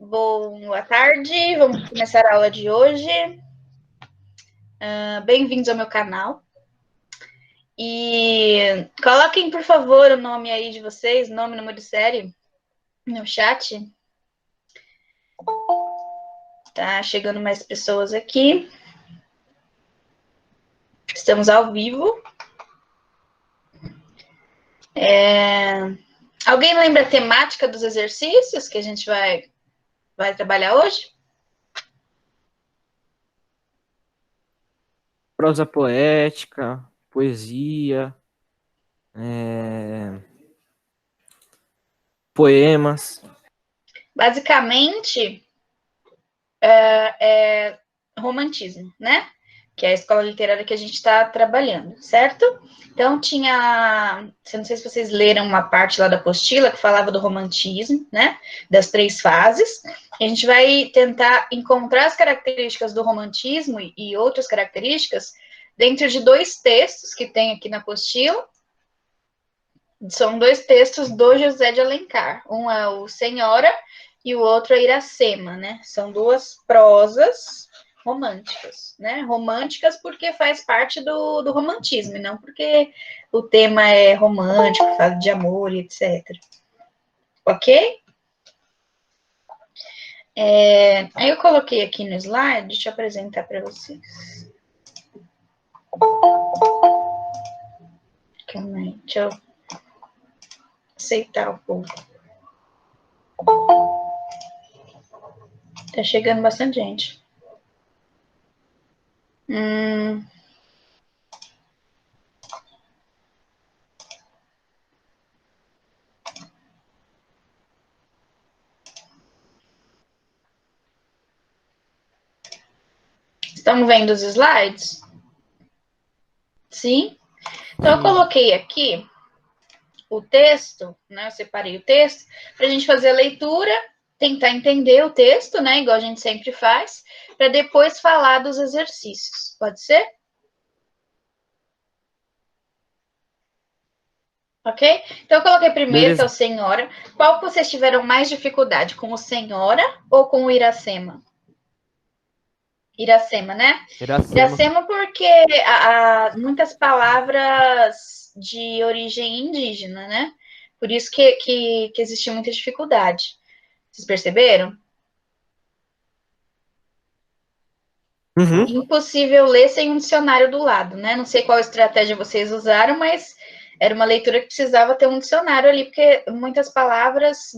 Boa tarde, vamos começar a aula de hoje. Bem-vindos ao meu canal. E coloquem, por favor, o nome aí de vocês, nome, número de série, no chat. Tá chegando mais pessoas aqui. Estamos ao vivo. Alguém lembra a temática dos exercícios que a gente vai trabalhar hoje? Prosa poética, poesia, poemas. Basicamente, é romantismo, né? Que é a escola literária que a gente está trabalhando, certo? Então, não sei se vocês leram uma parte lá da apostila que falava do romantismo, né? Das 3 fases. A gente vai tentar encontrar as características do romantismo e outras características dentro de 2 textos que tem aqui na apostila. São 2 textos do José de Alencar. Um é o Senhora e o outro é Iracema, né? São 2 prosas românticas, né? Românticas porque faz parte do romantismo, e não porque o tema é romântico, fala de amor e etc. Ok? Aí eu coloquei aqui no slide, deixa eu apresentar para vocês. Calma aí, deixa eu aceitar o povo. Tá chegando bastante gente. Estão vendo os slides? Sim? Então, eu coloquei aqui o texto, né? Eu separei o texto para a gente fazer a leitura, tentar entender o texto, né? Igual a gente sempre faz, para depois falar dos exercícios. Pode ser? Ok? Então, eu coloquei primeiro, que é o Senhora. Qual que vocês tiveram mais dificuldade? Com o Senhora ou com o Iracema? Iracema, né? Iracema porque muitas palavras de origem indígena, né? Por isso que existia muita dificuldade. Vocês perceberam? Uhum. Impossível ler sem um dicionário do lado, né? Não sei qual estratégia vocês usaram, mas era uma leitura que precisava ter um dicionário ali, porque muitas palavras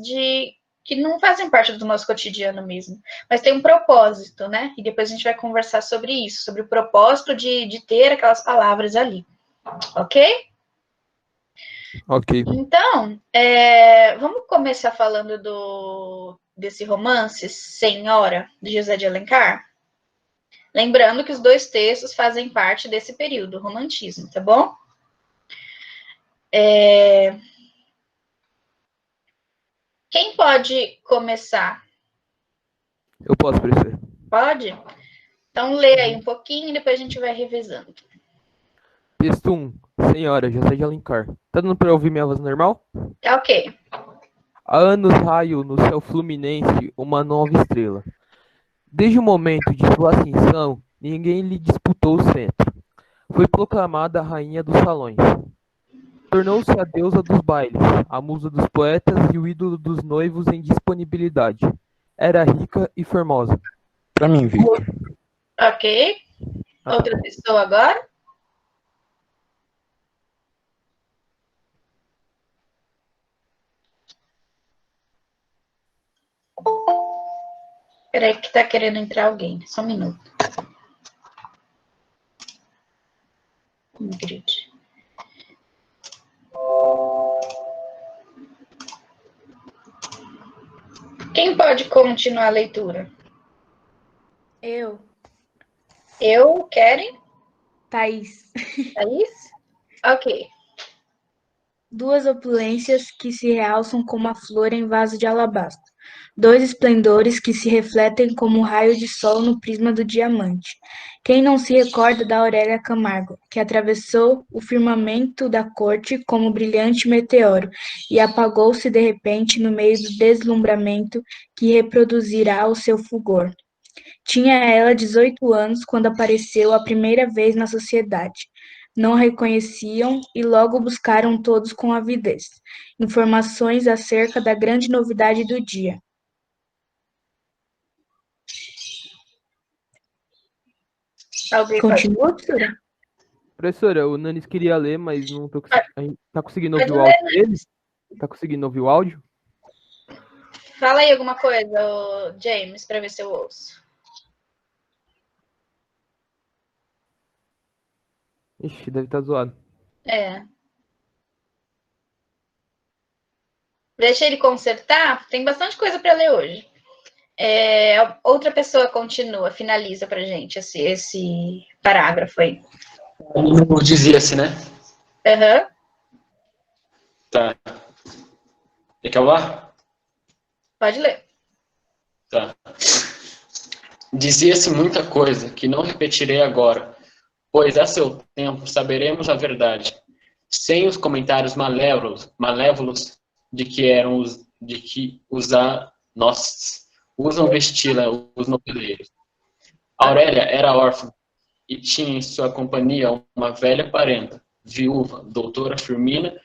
que não fazem parte do nosso cotidiano mesmo, mas tem um propósito, né? E depois a gente vai conversar sobre isso, sobre o propósito de ter aquelas palavras ali, ok? Ok. Então, vamos começar falando desse romance, Senhora, de José de Alencar? Lembrando que os 2 textos fazem parte desse período, romantismo, tá bom? Quem pode começar? Eu posso, professor. Pode? Então, lê aí um pouquinho e depois a gente vai revisando. Texto 1. Senhora, José de Alencar. Tá dando pra ouvir minha voz normal? Tá ok. Há anos raio no céu fluminense uma nova estrela. Desde o momento de sua ascensão, ninguém lhe disputou o centro. Foi proclamada a rainha dos salões. Tornou-se a deusa dos bailes, a musa dos poetas e o ídolo dos noivos em disponibilidade. Era rica e formosa. Pra mim, Victor. Ok. Ah, tá. Outra pessoa agora? Peraí que tá querendo entrar alguém. Só um minuto. Ingrid. Quem pode continuar a leitura? Eu, Eu, Keren? Thaís. Thaís? Ok. 2 opulências que se realçam como a flor em vaso de alabastro. dois esplendores que se refletem como um raio de sol no prisma do diamante. Quem não se recorda da Aurélia Camargo, que atravessou o firmamento da corte como um brilhante meteoro e apagou-se de repente no meio do deslumbramento que reproduzirá o seu fulgor? Tinha ela 18 anos quando apareceu a primeira vez na sociedade. Não a reconheciam e logo buscaram todos com avidez informações acerca da grande novidade do dia. Alguém pode... Continua, professora? Professora, o Nanis queria ler, mas não tô tá conseguindo ouvir Pode o ler, áudio dele? Tá conseguindo ouvir o áudio? Fala aí alguma coisa, ô James, para ver se eu ouço. Ixi, deve estar zoado. É. Deixa ele consertar. Tem bastante coisa para ler hoje. Outra pessoa continua, finaliza pra gente esse parágrafo aí. Dizia-se, né? Aham. Tá. Quer que eu vá? Pode ler. Tá. Dizia-se muita coisa que não repetirei agora, pois a seu tempo saberemos a verdade, sem os comentários malévolos de que nós usam vesti-la os noveleiros. Aurélia era órfã e tinha em sua companhia uma velha parenta, viúva, doutora Firmina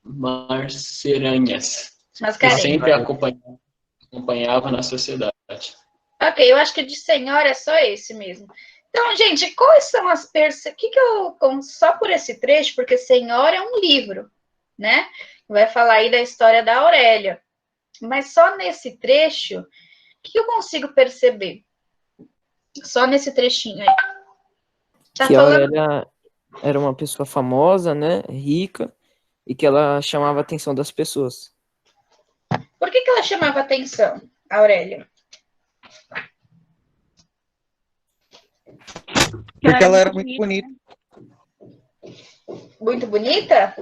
Marceranhas, que Mascarenhas. sempre a acompanhava na sociedade. Ok, eu acho que de senhora é só esse mesmo. Então, gente, quais são as só por esse trecho, porque Senhora é um livro, né? Vai falar aí da história da Aurélia. Mas só nesse trecho, o que eu consigo perceber? Só nesse trechinho aí. Tá Que a falando... Aurélia era uma pessoa famosa, né? Rica, e que ela chamava a atenção das pessoas. Por que ela chamava atenção, Aurélia? Porque ela era muito bonita. Muito bonita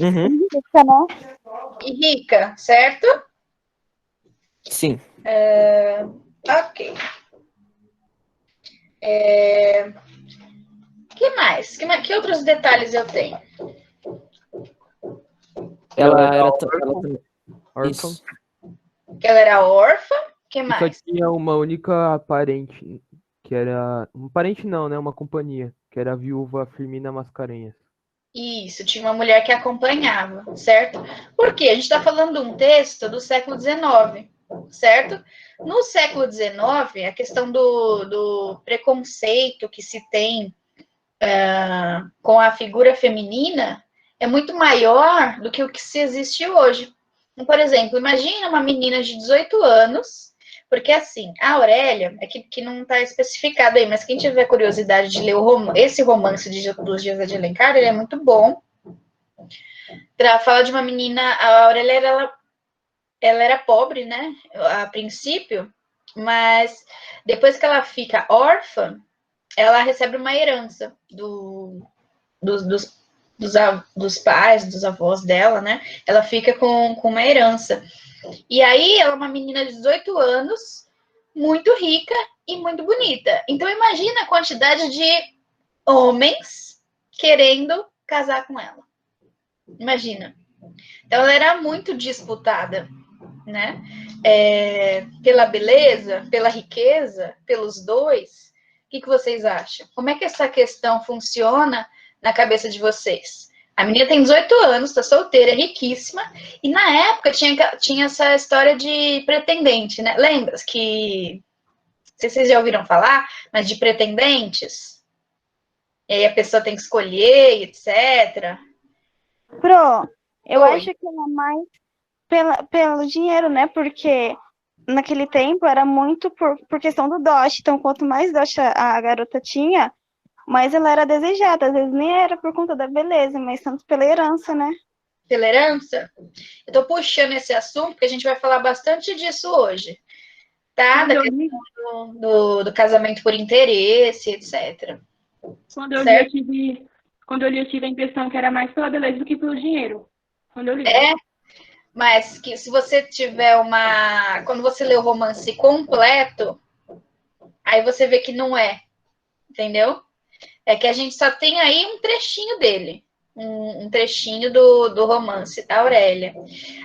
Uhum. e rica, certo? Sim. Ok. Que mais? Que outros detalhes eu tenho? Ela era Órfã. Isso. Que ela era órfã. Que E só mais? tinha uma única parente, que era... Um parente não, né? Uma companhia, que era a viúva Firmina Mascarenhas. Isso, tinha uma mulher que acompanhava, certo? Por quê? A gente está falando de um texto do século XIX, certo? No século XIX, a questão do preconceito que se tem com a figura feminina é muito maior do que o que se existe hoje. Então, por exemplo, imagina uma menina de 18 anos, porque assim, a Aurélia, é que não está especificado aí, mas quem tiver curiosidade de ler esse romance dos Dias de Alencar, ele é muito bom. Fala de uma menina, a Aurélia ela era pobre, né, a princípio, mas depois que ela fica órfã, ela recebe uma herança dos pais, dos avós dela, né? Ela fica com uma herança. E aí ela é uma menina de 18 anos, muito rica e muito bonita. Então imagina a quantidade de homens querendo casar com ela. Imagina. Então ela era muito disputada, né? Pela beleza, pela riqueza, pelos dois. O que vocês acham? Como é que essa questão funciona na cabeça de vocês? A menina tem 18 anos, tá solteira, é riquíssima, e na época tinha essa história de pretendente, né? Lembra que, não sei se vocês já ouviram falar, mas de pretendentes? E aí a pessoa tem que escolher, etc. Pro, eu Oi. acho que é mais pelo dinheiro, né? Porque naquele tempo era muito por questão do dote. Então, quanto mais dote a garota tinha, mais ela era desejada. Às vezes nem era por conta da beleza, mas tanto pela herança, né? Pela herança? Eu tô puxando esse assunto, porque a gente vai falar bastante disso hoje. Tá? Da questão do casamento por interesse, etc. Quando eu li, eu tive a impressão que era mais pela beleza do que pelo dinheiro. Quando eu li. Mas que se você tiver quando você lê o romance completo, aí você vê que não é, entendeu? É que a gente só tem aí um trechinho dele, um trechinho do romance da Aurélia.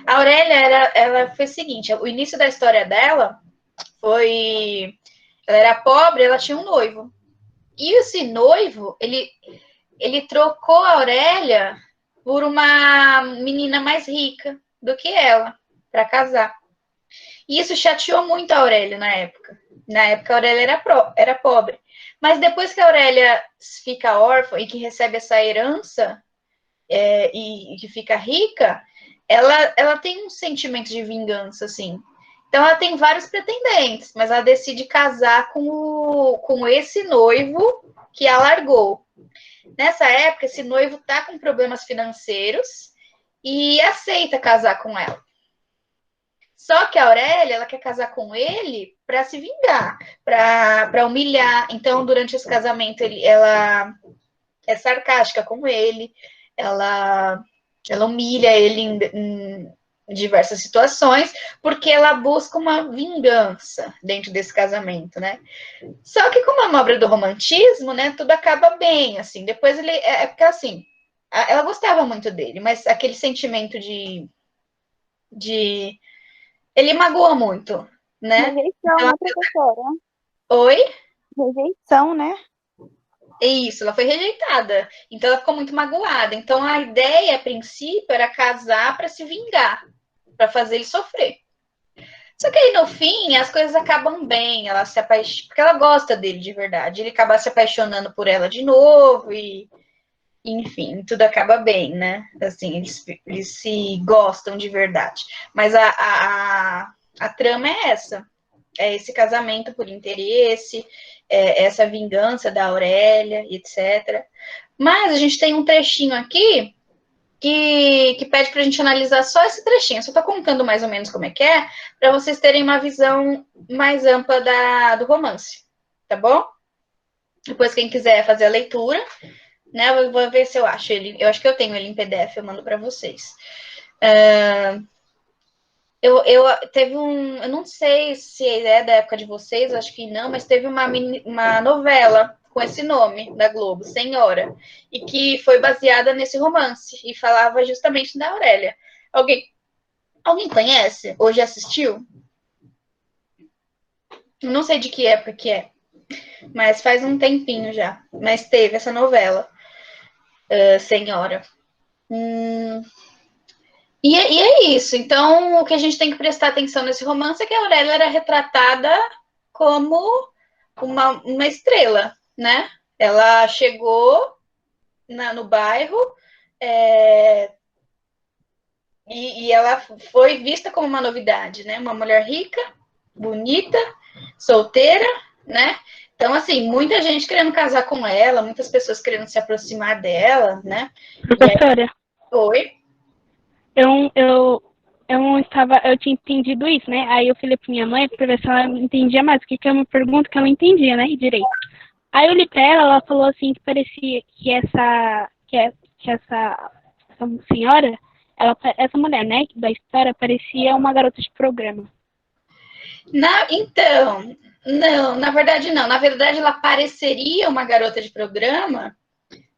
A Aurélia, ela foi o seguinte, o início da história dela foi... Ela era pobre, ela tinha um noivo. E esse noivo, ele trocou a Aurélia por uma menina mais rica do que ela, para casar. E isso chateou muito a Aurélia na época. Na época, a Aurélia era pobre. Mas depois que a Aurélia fica órfã e que recebe essa herança e que fica rica, ela tem um sentimento de vingança, assim. Então, ela tem vários pretendentes, mas ela decide casar com esse noivo que a largou. Nessa época, esse noivo tá com problemas financeiros e aceita casar com ela. Só que a Aurélia, ela quer casar com ele para se vingar, para humilhar. Então, durante esse casamento, ela é sarcástica com ele, ela humilha ele em diversas situações, porque ela busca uma vingança dentro desse casamento, né? Só que como é uma obra do romantismo, né, tudo acaba bem, assim. Depois porque assim, ela gostava muito dele, mas aquele sentimento de ele magoa muito, né? Rejeição, Então, né, professora? oi? Rejeição, né? É isso, ela foi rejeitada. Então ela ficou muito magoada. Então a ideia, a princípio, era casar para se vingar, para fazer ele sofrer. Só que aí no fim as coisas acabam bem, ela se apaixona, porque ela gosta dele de verdade. Ele acaba se apaixonando por ela de novo e enfim, tudo acaba bem, né? Assim, eles se gostam de verdade. Mas a trama é essa. É esse casamento por interesse, essa vingança da Aurélia, etc. Mas a gente tem um trechinho aqui que pede para a gente analisar só esse trechinho. Eu só estou contando mais ou menos como é que é, para vocês terem uma visão mais ampla do romance, tá bom? Depois, quem quiser fazer a leitura, né? Eu vou ver se eu acho ele. Eu acho que eu tenho ele em PDF, eu mando para vocês. Teve eu não sei se é da época de vocês, acho que não, mas teve uma novela com esse nome da Globo, Senhora, e que foi baseada nesse romance e falava justamente da Aurélia. Alguém conhece? Ou já assistiu? Não sei de que época que é, mas faz um tempinho já. Mas teve essa novela, Senhora. E é isso. Então, o que a gente tem que prestar atenção nesse romance é que a Aurélia era retratada como uma estrela, né? Ela chegou no bairro e ela foi vista como uma novidade, né? Uma mulher rica, bonita, solteira, né? Então, assim, muita gente querendo casar com ela, muitas pessoas querendo se aproximar dela, né? Professora, Oi? eu tinha entendido isso, né? Aí eu falei pra minha mãe pra ver se ela entendia mais, porque é uma pergunta que ela não entendia, né? Direito. Aí eu olhei pra ela falou assim que parecia que essa senhora, essa mulher, né, da história, parecia uma garota de programa. Então, não, na verdade não. Na verdade, ela pareceria uma garota de programa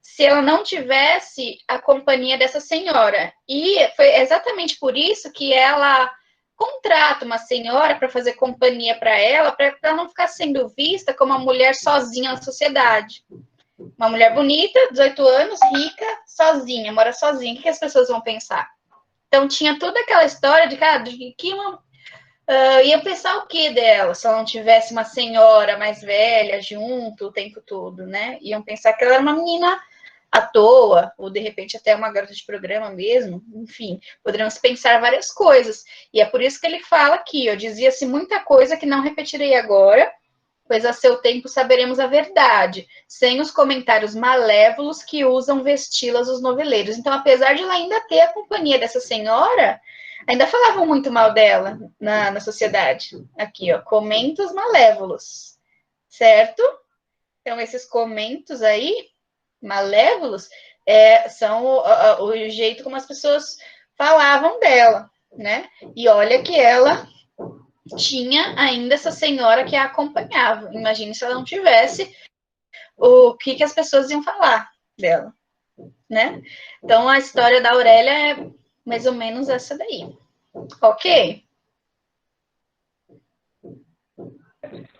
se ela não tivesse a companhia dessa senhora. E foi exatamente por isso que ela contrata uma senhora para fazer companhia para ela não ficar sendo vista como uma mulher sozinha na sociedade. Uma mulher bonita, 18 anos, rica, sozinha, mora sozinha. O que as pessoas vão pensar? Então, tinha toda aquela história de que ia pensar o que dela se ela não tivesse uma senhora mais velha junto o tempo todo, né? Iam pensar que ela era uma menina à toa, ou de repente até uma garota de programa mesmo, enfim, poderíamos pensar várias coisas. E é por isso que ele fala aqui, dizia-se muita coisa que não repetirei agora, pois a seu tempo saberemos a verdade, sem os comentários malévolos que usam vesti-las os noveleiros. Então, apesar de ela ainda ter a companhia dessa senhora, ainda falavam muito mal dela na sociedade. Aqui, comentos malévolos, certo? Então, esses comentos aí, malévolos, são o jeito como as pessoas falavam dela, né? E olha que ela tinha ainda essa senhora que a acompanhava. Imagine se ela não tivesse, o que as pessoas iam falar dela, né? Então, a história da Aurélia é mais ou menos essa daí. Ok?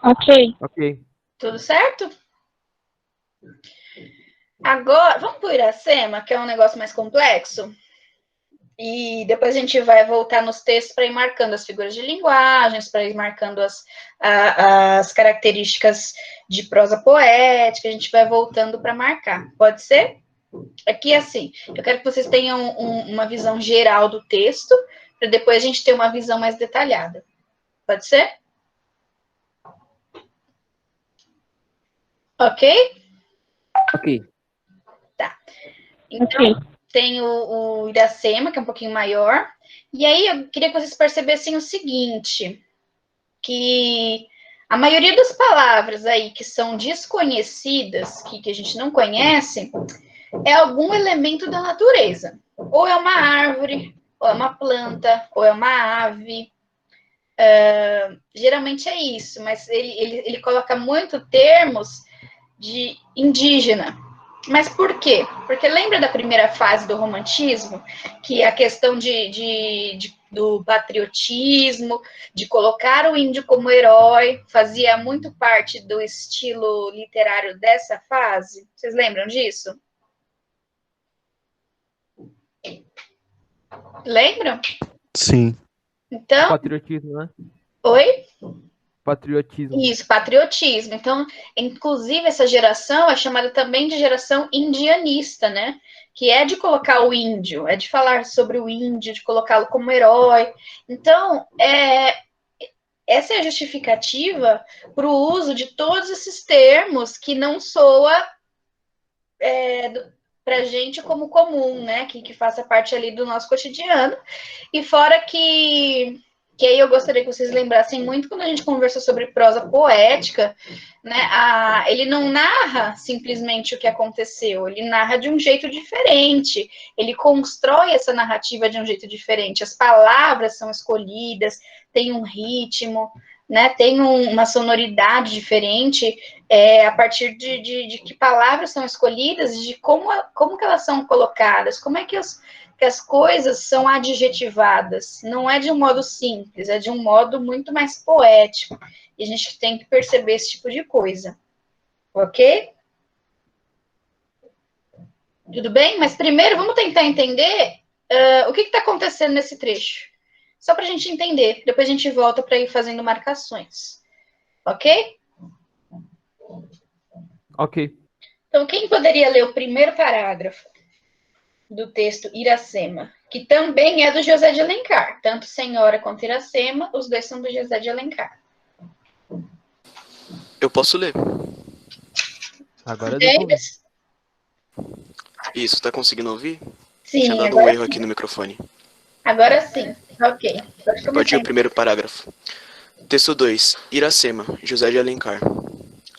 Ok. Ok. Tudo certo? Agora, vamos para o Iracema, que é um negócio mais complexo? E depois a gente vai voltar nos textos para ir marcando as figuras de linguagens, para ir marcando as características de prosa poética, a gente vai voltando para marcar. Pode ser? Aqui, assim, eu quero que vocês tenham uma visão geral do texto, para depois a gente ter uma visão mais detalhada. Pode ser? Ok? Ok. Tá. Então, Ok. tem o Iracema, que é um pouquinho maior. E aí, eu queria que vocês percebessem o seguinte, que a maioria das palavras aí que são desconhecidas, que a gente não conhece, é algum elemento da natureza. Ou é uma árvore, ou é uma planta, ou é uma ave. Geralmente é isso, mas ele coloca muito termos de indígena. Mas por quê? Porque lembra da primeira fase do romantismo, que a questão do patriotismo, de colocar o índio como herói, fazia muito parte do estilo literário dessa fase? Vocês lembram disso? Lembram? Sim. Então, Patriotismo, né? oi? Patriotismo. Isso, patriotismo. Então, inclusive, essa geração é chamada também de geração indianista, né? Que é de colocar o índio, é de falar sobre o índio, de colocá-lo como herói. Então, essa é a justificativa para o uso de todos esses termos que não soa para a gente como comum, né? Que faça parte ali do nosso cotidiano. E fora que aí eu gostaria que vocês lembrassem muito quando a gente conversou sobre prosa poética, né? Ele não narra simplesmente o que aconteceu, ele narra de um jeito diferente, ele constrói essa narrativa de um jeito diferente. As palavras são escolhidas, tem um ritmo, né? Tem uma sonoridade diferente a partir de que palavras são escolhidas, de como que elas são colocadas, como é que as coisas são adjetivadas. Não é de um modo simples, é de um modo muito mais poético. E a gente tem que perceber esse tipo de coisa. Ok? Tudo bem? Mas primeiro vamos tentar entender o que está acontecendo nesse trecho. Só para a gente entender. Depois a gente volta para ir fazendo marcações. Ok? Ok. Então, quem poderia ler o primeiro parágrafo do texto Iracema, que também é do José de Alencar. Tanto Senhora quanto Iracema, os dois são do José de Alencar. Eu posso ler. Agora deu pra ouvir. Davis? Isso, tá conseguindo ouvir? Sim, Tinha dado um erro aqui no microfone. Agora sim. Ok. Pode ir o primeiro parágrafo. Texto 2. Iracema, José de Alencar.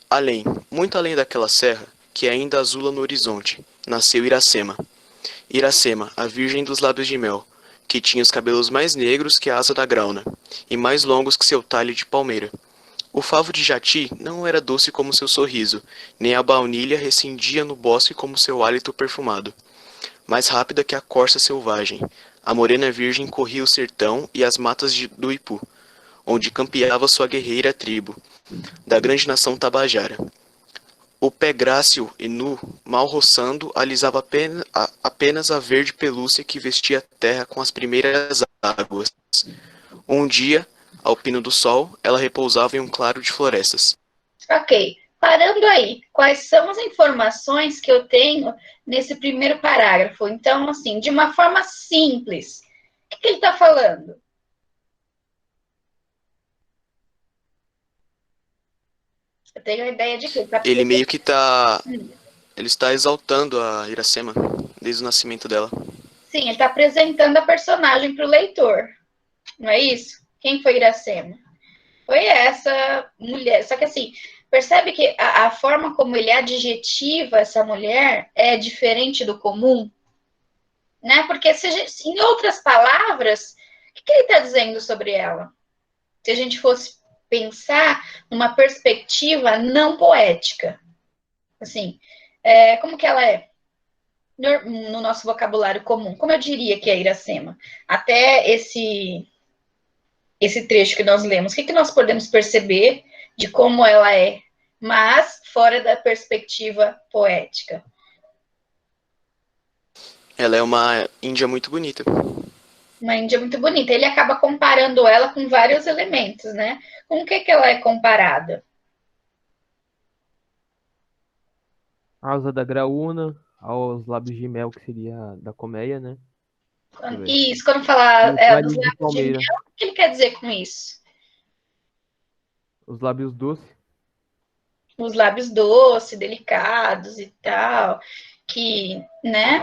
Além, muito além daquela serra, que ainda azula no horizonte, nasceu Iracema. Iracema, a virgem dos lábios de mel, que tinha os cabelos mais negros que a asa da grauna, e mais longos que seu talhe de palmeira. O favo de jati não era doce como seu sorriso, nem a baunilha rescindia no bosque como seu hálito perfumado. Mais rápida que a corça selvagem, a morena virgem corria o sertão e as matas do Ipu, onde campeava sua guerreira tribo, da grande nação tabajara. O pé grácil e nu, mal roçando, alisava apenas a verde pelúcia que vestia a terra com as primeiras águas. Um dia, ao pino do sol, ela repousava em um claro de florestas. Ok. Parando aí, quais são as informações que eu tenho nesse primeiro parágrafo? Então, assim, de uma forma simples, o que ele está falando? Eu tenho a ideia de que ele meio que tá... Ele está exaltando a Iracema desde o nascimento dela. Sim, ele está apresentando a personagem para o leitor. Não é isso? Quem foi Iracema? Foi essa mulher. Só que assim, percebe que a forma como ele adjetiva essa mulher é diferente do comum? Né? Porque em outras palavras, o que ele está dizendo sobre ela? Se a gente fosse pensar numa perspectiva não poética. Assim, como que ela é? No nosso vocabulário comum. Como eu diria que é Iracema? Até esse trecho que nós lemos, o que nós podemos perceber de como ela é, mas fora da perspectiva poética? Ela é uma índia muito bonita. Uma índia muito bonita. Ele acaba comparando ela com vários elementos, né? Com o que ela é comparada? A asa da graúna, aos lábios de mel, que seria da colmeia, né? Isso, quando falar Os dos lábios de lábios de palmeira. mel, o que ele quer dizer com isso? Os lábios doces. Os lábios doces, delicados e tal, que, né?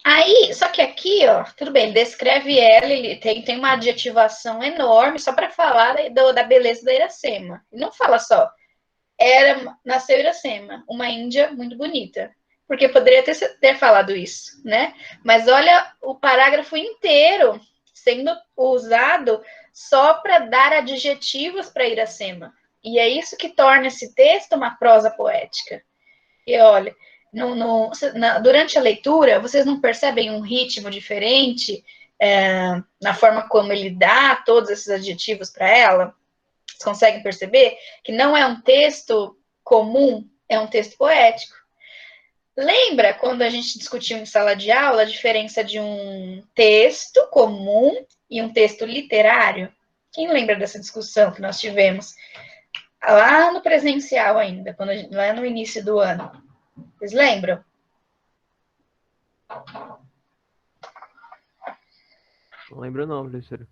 Aí, só que aqui, ó, tudo bem, ele descreve ela, ele tem uma adjetivação enorme só para falar da beleza da Iracema. Ele não fala só, nasceu Iracema, uma índia muito bonita. Porque poderia ter falado isso, né? Mas olha o parágrafo inteiro sendo usado só para dar adjetivos para Iracema. E é isso que torna esse texto uma prosa poética. E olha, durante a leitura, vocês não percebem um ritmo diferente na forma como ele dá todos esses adjetivos para ela? Vocês conseguem perceber que não é um texto comum, é um texto poético. Lembra quando a gente discutiu em sala de aula a diferença de um texto comum e um texto literário? Quem lembra dessa discussão que nós tivemos lá no presencial ainda, lá no início do ano? Vocês lembram? Não lembro não, professora.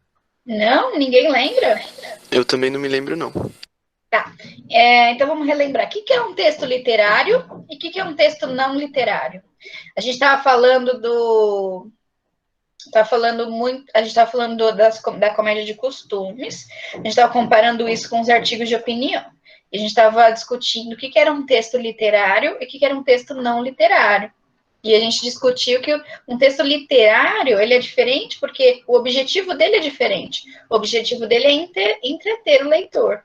Não? Ninguém lembra? Eu também não me lembro, não. Tá. Então vamos relembrar. O que é um texto literário e o que é um texto não literário? A gente estava falando da comédia de costumes, a gente estava comparando isso com os artigos de opinião. E a gente estava discutindo o que era um texto literário e o que era um texto não literário. E a gente discutiu que um texto literário, ele é diferente porque o objetivo dele é diferente. O objetivo dele é entreter o leitor.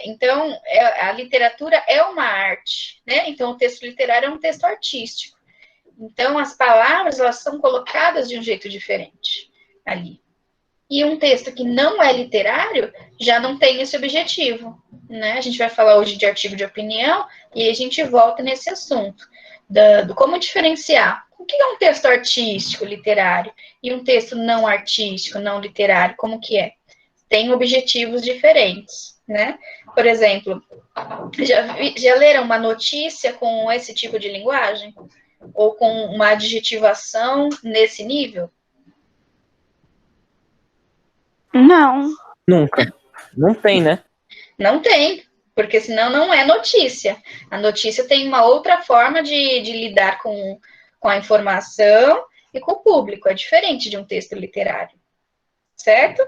Então, a literatura é uma arte, né? Então, o texto literário é um texto artístico. Então, as palavras, elas são colocadas de um jeito diferente ali. E um texto que não é literário já não tem esse objetivo, né? A gente vai falar hoje de artigo de opinião e a gente volta nesse assunto do como diferenciar o que é um texto artístico, literário, e um texto não artístico, não literário, como que é? Tem objetivos diferentes, né? Por exemplo, já leram uma notícia com esse tipo de linguagem? Ou com uma adjetivação nesse nível? Não. Nunca. Não tem, né? Não tem, porque senão não é notícia. A notícia tem uma outra forma de lidar com a informação e com o público. É diferente de um texto literário. Certo?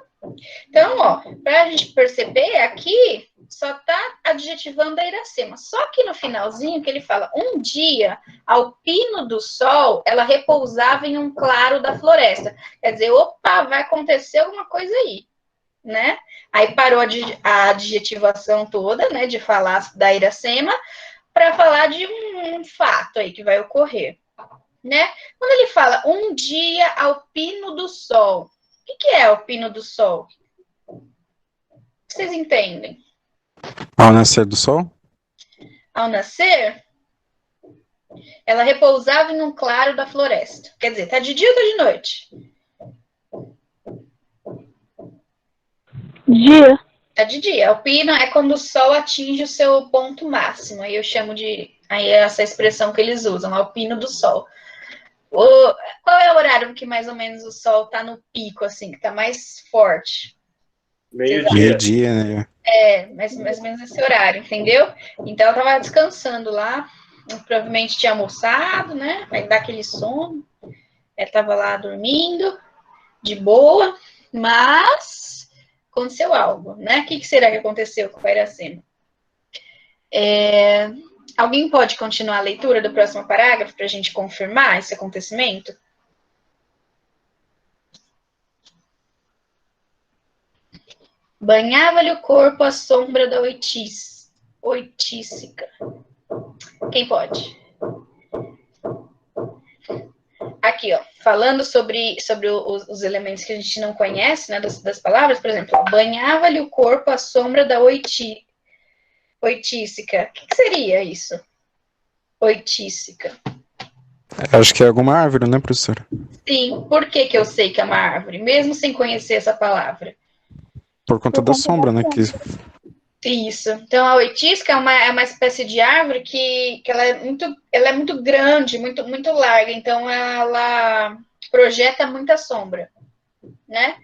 Então, ó, para a gente perceber, aqui só está adjetivando a Iracema. Só que no finalzinho que ele fala, um dia, ao pino do sol, ela repousava em um claro da floresta. Quer dizer, opa, vai acontecer alguma coisa aí, né? Aí parou a adjetivação toda, né, de falar da Iracema, para falar de um fato aí que vai ocorrer, né? Quando ele fala um dia ao pino do sol, o que é o pino do sol? Vocês entendem? Ao nascer do sol? Ao nascer, ela repousava em um claro da floresta. Quer dizer, tá de dia ou tá de noite? Dia. Tá de dia. O pino é quando o sol atinge o seu ponto máximo. Aí eu chamo de... Aí é essa expressão que eles usam, é o pino do sol. Qual é o horário que mais ou menos o sol tá no pico, assim, que tá mais forte? Meio-dia, né? Mais ou menos esse horário, entendeu? Então ela tava descansando lá, provavelmente tinha almoçado, né? Vai dar aquele sono. Ela tava lá dormindo, de boa, mas aconteceu algo, né? O que será que aconteceu com a Iracema? Alguém pode continuar a leitura do próximo parágrafo para a gente confirmar esse acontecimento? Banhava-lhe o corpo à sombra da oitícica. Quem pode? Aqui, ó, falando sobre os elementos que a gente não conhece, né, das palavras, por exemplo, banhava-lhe o corpo à sombra da oitícica. O que seria isso? Oitícica. Acho que é alguma árvore, né, professora? Sim, por que eu sei que é uma árvore, mesmo sem conhecer essa palavra? Por conta da sombra, né? Que... Isso. Então, a oitísca é uma espécie de árvore que ela é muito grande, muito larga. Então, ela projeta muita sombra, né?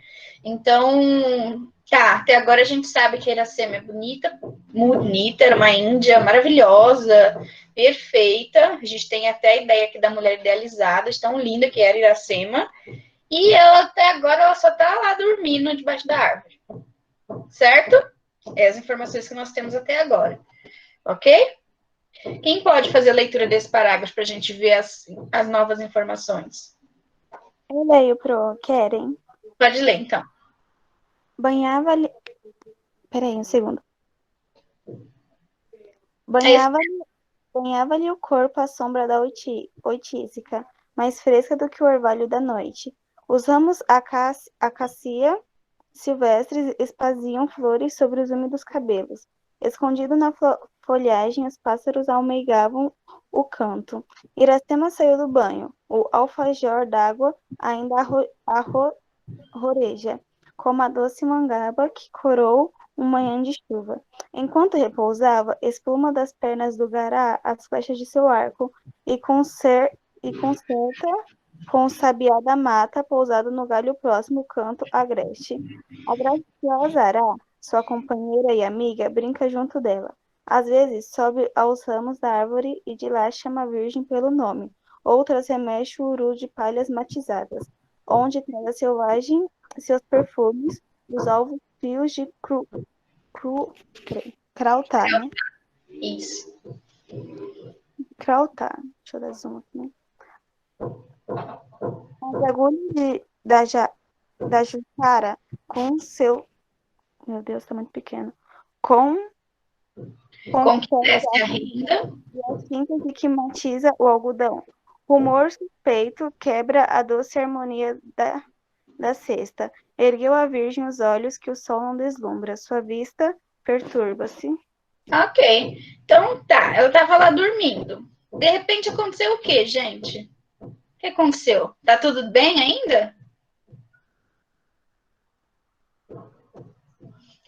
Então, tá, até agora a gente sabe que a Iracema é bonita, era uma índia maravilhosa, perfeita. A gente tem até a ideia aqui da mulher idealizada, de tão linda que era Iracema. E ela, até agora, ela só tá lá dormindo debaixo da árvore. Certo? É as informações que nós temos até agora. Ok? Quem pode fazer a leitura desse parágrafo para a gente ver as novas informações? Eu leio querem? Pode ler, então. Banhava-lhe... Peraí, um segundo. Banhava-lhe o corpo à sombra da oitícica, mais fresca do que o orvalho da noite. Os ramos acacia silvestres espaziam flores sobre os úmidos cabelos. Escondido na folhagem, os pássaros almeigavam o canto. Iracema saiu do banho. O alfajor d'água ainda roreja, como a doce mangaba que corou manhã de chuva. Enquanto repousava, espuma das pernas do gará as flechas de seu arco e concerta com o sabiá da mata pousado no galho próximo canto agreste. A graciosa Ará, sua companheira e amiga, brinca junto dela. Às vezes sobe aos ramos da árvore e de lá chama a virgem pelo nome. Outras remexe o uru de palhas matizadas, onde traz a selvagem seus perfumes, os alvos fios de Krautá, né? Isso. Krautá. Deixa eu dar zoom aqui, né? As agulhas da Jussara com seu... Meu Deus, tá muito pequeno. Com que desce a renda. E a síntese que matiza o algodão. Rumor suspeito quebra a doce harmonia da cesta. Ergueu a virgem os olhos que o sol não deslumbra. Sua vista perturba-se. Ok. Então, tá. Ela tava lá dormindo. De repente, aconteceu o quê, gente? O que aconteceu? Tá tudo bem ainda?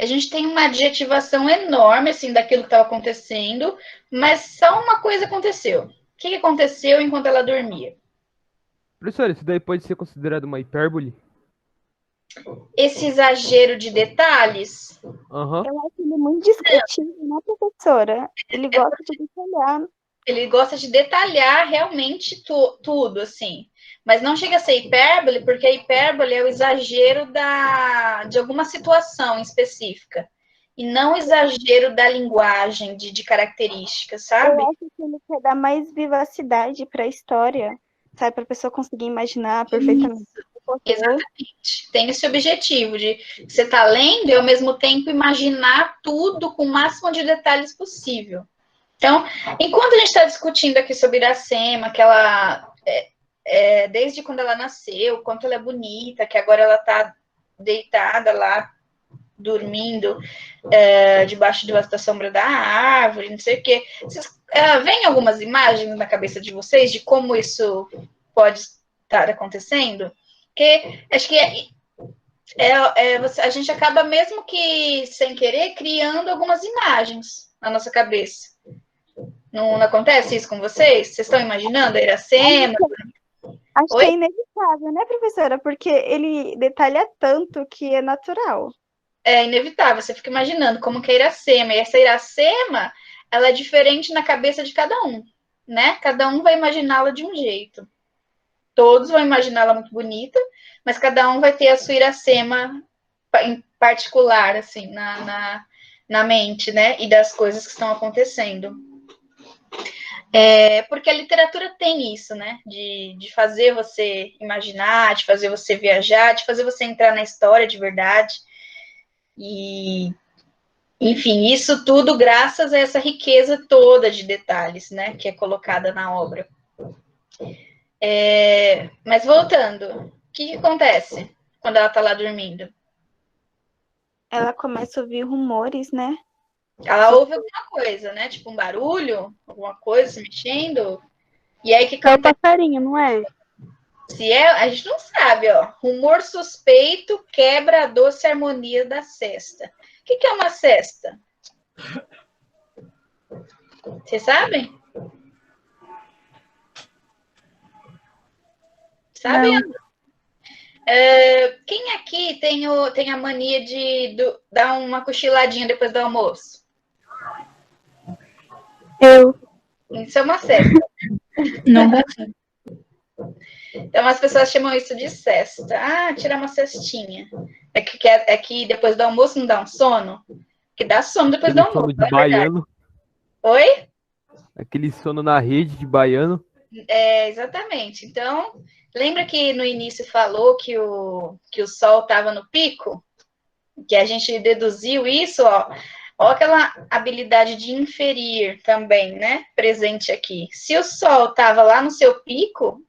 A gente tem uma adjetivação enorme, assim, daquilo que estava acontecendo, mas só uma coisa aconteceu. O que aconteceu enquanto ela dormia? Professor, isso daí pode ser considerado uma hipérbole? Esse exagero de detalhes? Aham. Eu acho ele muito descritivo, né, professora? Ele gosta de detalhar. Ele gosta de detalhar realmente tudo, assim. Mas não chega a ser hipérbole, porque a hipérbole é o exagero de alguma situação específica. E não o exagero da linguagem, de características, sabe? Eu acho que ele quer dar mais vivacidade para a história, sabe? Para a pessoa conseguir imaginar perfeitamente. Exatamente. Tem esse objetivo de você estar lendo e, ao mesmo tempo, imaginar tudo com o máximo de detalhes possível. Então, enquanto a gente está discutindo aqui sobre Iracema, que ela, desde quando ela nasceu, quanto ela é bonita, que agora ela está deitada lá, dormindo, debaixo da sombra da árvore, não sei o quê. Vem algumas imagens na cabeça de vocês de como isso pode estar acontecendo? Porque acho que a gente acaba, mesmo que sem querer, criando algumas imagens na nossa cabeça. Não acontece isso com vocês? Vocês estão imaginando a Iracema? Acho que é inevitável, né, professora? Porque ele detalha tanto que é natural. É inevitável, você fica imaginando como que é a Iracema. E essa Iracema, ela é diferente na cabeça de cada um, né? Cada um vai imaginá-la de um jeito. Todos vão imaginá-la muito bonita, mas cada um vai ter a sua Iracema em particular, assim, na mente, né? E das coisas que estão acontecendo. Porque a literatura tem isso, né? De fazer você imaginar, de fazer você viajar, de fazer você entrar na história de verdade. E, enfim, isso tudo graças a essa riqueza toda de detalhes, né, que é colocada na obra. Mas voltando, o que acontece quando ela está lá dormindo? Ela começa a ouvir rumores, né? Ela ouve alguma coisa, né? Tipo um barulho, alguma coisa se mexendo. E aí o que acontece? passarinho, não é? Se é, a gente não sabe, ó. Rumor suspeito quebra a doce harmonia da cesta. O que é uma cesta? Vocês sabem? Sabem? Quem aqui tem a mania de dar uma cochiladinha depois do almoço? Eu. Isso é uma cesta. Não consigo. Então as pessoas chamam isso de cesta. Ah, tirar uma cestinha. É que depois do almoço não dá um sono? Que dá sono depois do Aquele sono almoço, de baiano. Oi? Aquele sono na rede de baiano. Exatamente. Então, lembra que no início falou que o Sol estava no pico? Que a gente deduziu isso, ó. Ó aquela habilidade de inferir também, né? Presente aqui. Se o Sol estava lá no seu pico,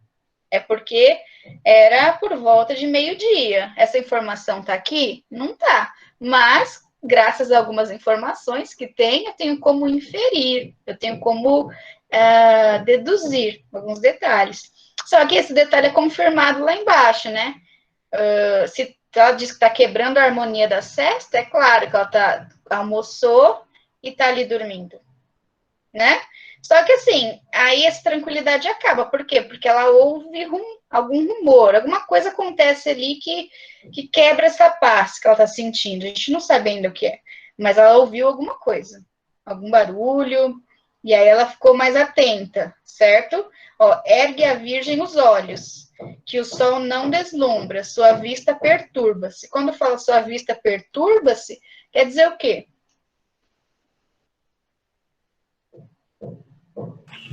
é porque era por volta de meio-dia. Essa informação está aqui? Não está. Mas, graças a algumas informações que tem, eu tenho como inferir, eu tenho como deduzir alguns detalhes. Só que esse detalhe é confirmado lá embaixo, né? Se ela diz que está quebrando a harmonia da cesta, é claro que ela almoçou e está ali dormindo, né? Só que assim, aí essa tranquilidade acaba. Por quê? Porque ela ouve algum rumor, alguma coisa acontece ali que quebra essa paz que ela está sentindo. A gente não sabe ainda o que é, mas ela ouviu alguma coisa, algum barulho, e aí ela ficou mais atenta, certo? Ó, ergue a virgem os olhos, que o sol não deslumbra, sua vista perturba-se. Quando fala sua vista perturba-se, quer dizer o quê?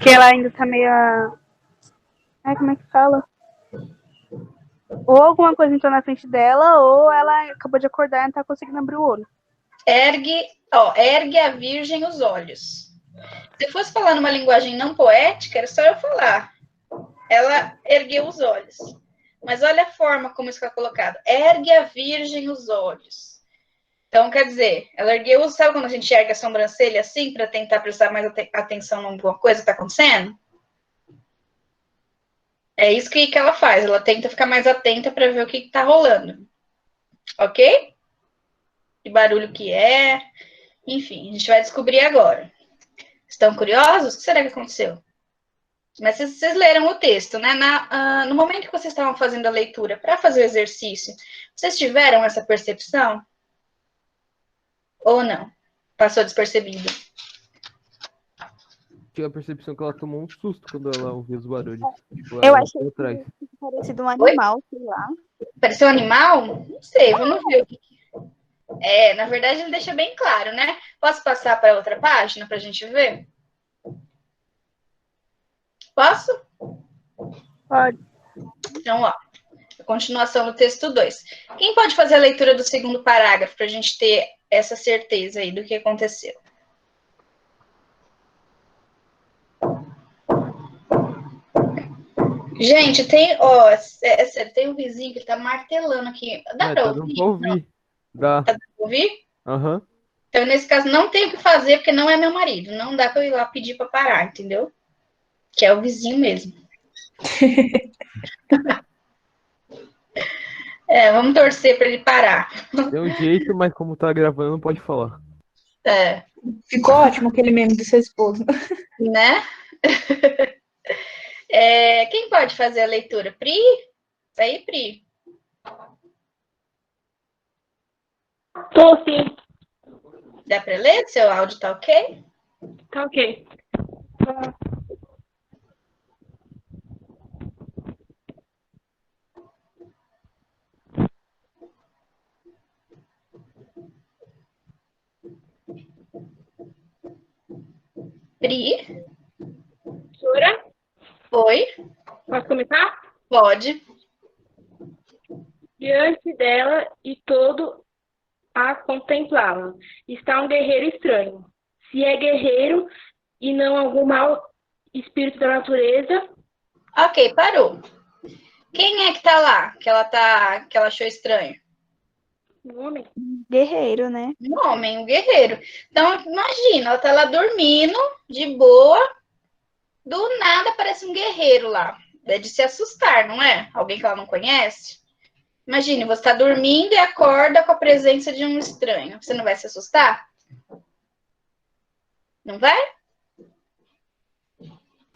Que ela ainda tá meio. Ai, como é que fala? Ou alguma coisa entrou na frente dela, ou ela acabou de acordar e não tá conseguindo abrir o olho. Ergue a virgem os olhos. Se fosse falar numa linguagem não poética, era só eu falar. Ela ergueu os olhos. Mas olha a forma como isso está colocado. Ergue a virgem os olhos. Então, quer dizer, ela ergueu, sabe quando a gente ergue a sobrancelha assim, para tentar prestar mais atenção em alguma coisa que está acontecendo? É isso que ela faz. Ela tenta ficar mais atenta para ver o que está rolando. Ok? Que barulho que é. Enfim, a gente vai descobrir agora. Estão curiosos? O que será que aconteceu? Mas vocês leram o texto, né? No momento que vocês estavam fazendo a leitura para fazer o exercício, vocês tiveram essa percepção? Ou não? Passou despercebido? Tinha a percepção que ela tomou um susto quando ela ouviu os barulhos. Tipo, Eu ela achei foi atrás. que parecido um animal, sei lá. Pareceu um animal? Não sei, vamos ver o que. Na verdade, ele deixa bem claro, né? Posso passar para outra página para a gente ver? Posso? Pode. Então, ó, a continuação do texto 2. Quem pode fazer a leitura do segundo parágrafo para a gente ter essa certeza aí do que aconteceu? Gente, tem um vizinho que tá martelando aqui. Dá para Tá ouvir? dando pra ouvir. Dá. Dá para ouvir? Aham. Então, nesse caso, não tem o que fazer, porque não é meu marido. Não dá para eu ir lá pedir para parar, entendeu? Que é o vizinho mesmo. Vamos torcer para ele parar. Tem um jeito, mas como tá gravando, não pode falar. Ficou ótimo aquele meme do seu esposo. Né? Quem pode fazer a leitura? Pri? Isso aí, Pri? Tô sim. Dá para ler? Seu áudio tá ok? Tá ok. Pri? Jura? Oi? Posso começar? Pode. Diante dela e todo a contemplá-la. Está um guerreiro estranho. Se é guerreiro e não algum mau espírito da natureza, Ok, parou. Quem é que tá lá, que ela achou estranho? um homem. Guerreiro, né? Um homem, um guerreiro. Então, imagina, ela tá lá dormindo, de boa, do nada aparece um guerreiro lá. É de se assustar, não é? Alguém que ela não conhece. Imagine, você tá dormindo e acorda com a presença de um estranho. Você não vai se assustar? Não vai?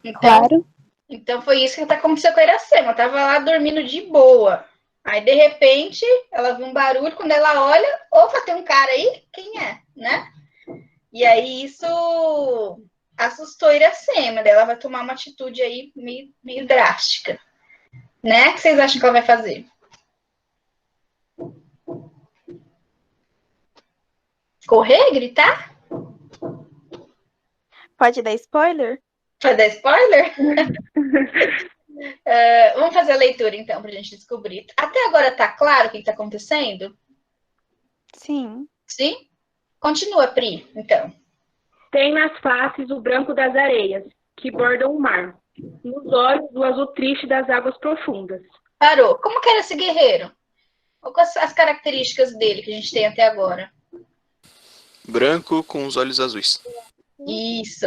Então, Claro. então foi isso que aconteceu com a Iracema. Ela tava lá dormindo de boa. Aí, de repente, ela viu um barulho. Quando ela olha, opa, tem um cara aí? Quem é? Né? E aí, isso assustou a Iracema. Daí ela vai tomar uma atitude aí meio drástica. Né? O que vocês acham que ela vai fazer? Correr? Gritar? Pode dar spoiler? Vai dar spoiler? Vamos fazer a leitura, então, pra gente descobrir. Até agora tá claro o que tá acontecendo? Sim. Sim? Continua, Pri, então. Tem nas faces o branco das areias, que bordam o mar. Nos olhos, o azul triste das águas profundas. Parou. Como que era esse guerreiro? Quais as características dele que a gente tem até agora? Branco com os olhos azuis. Isso.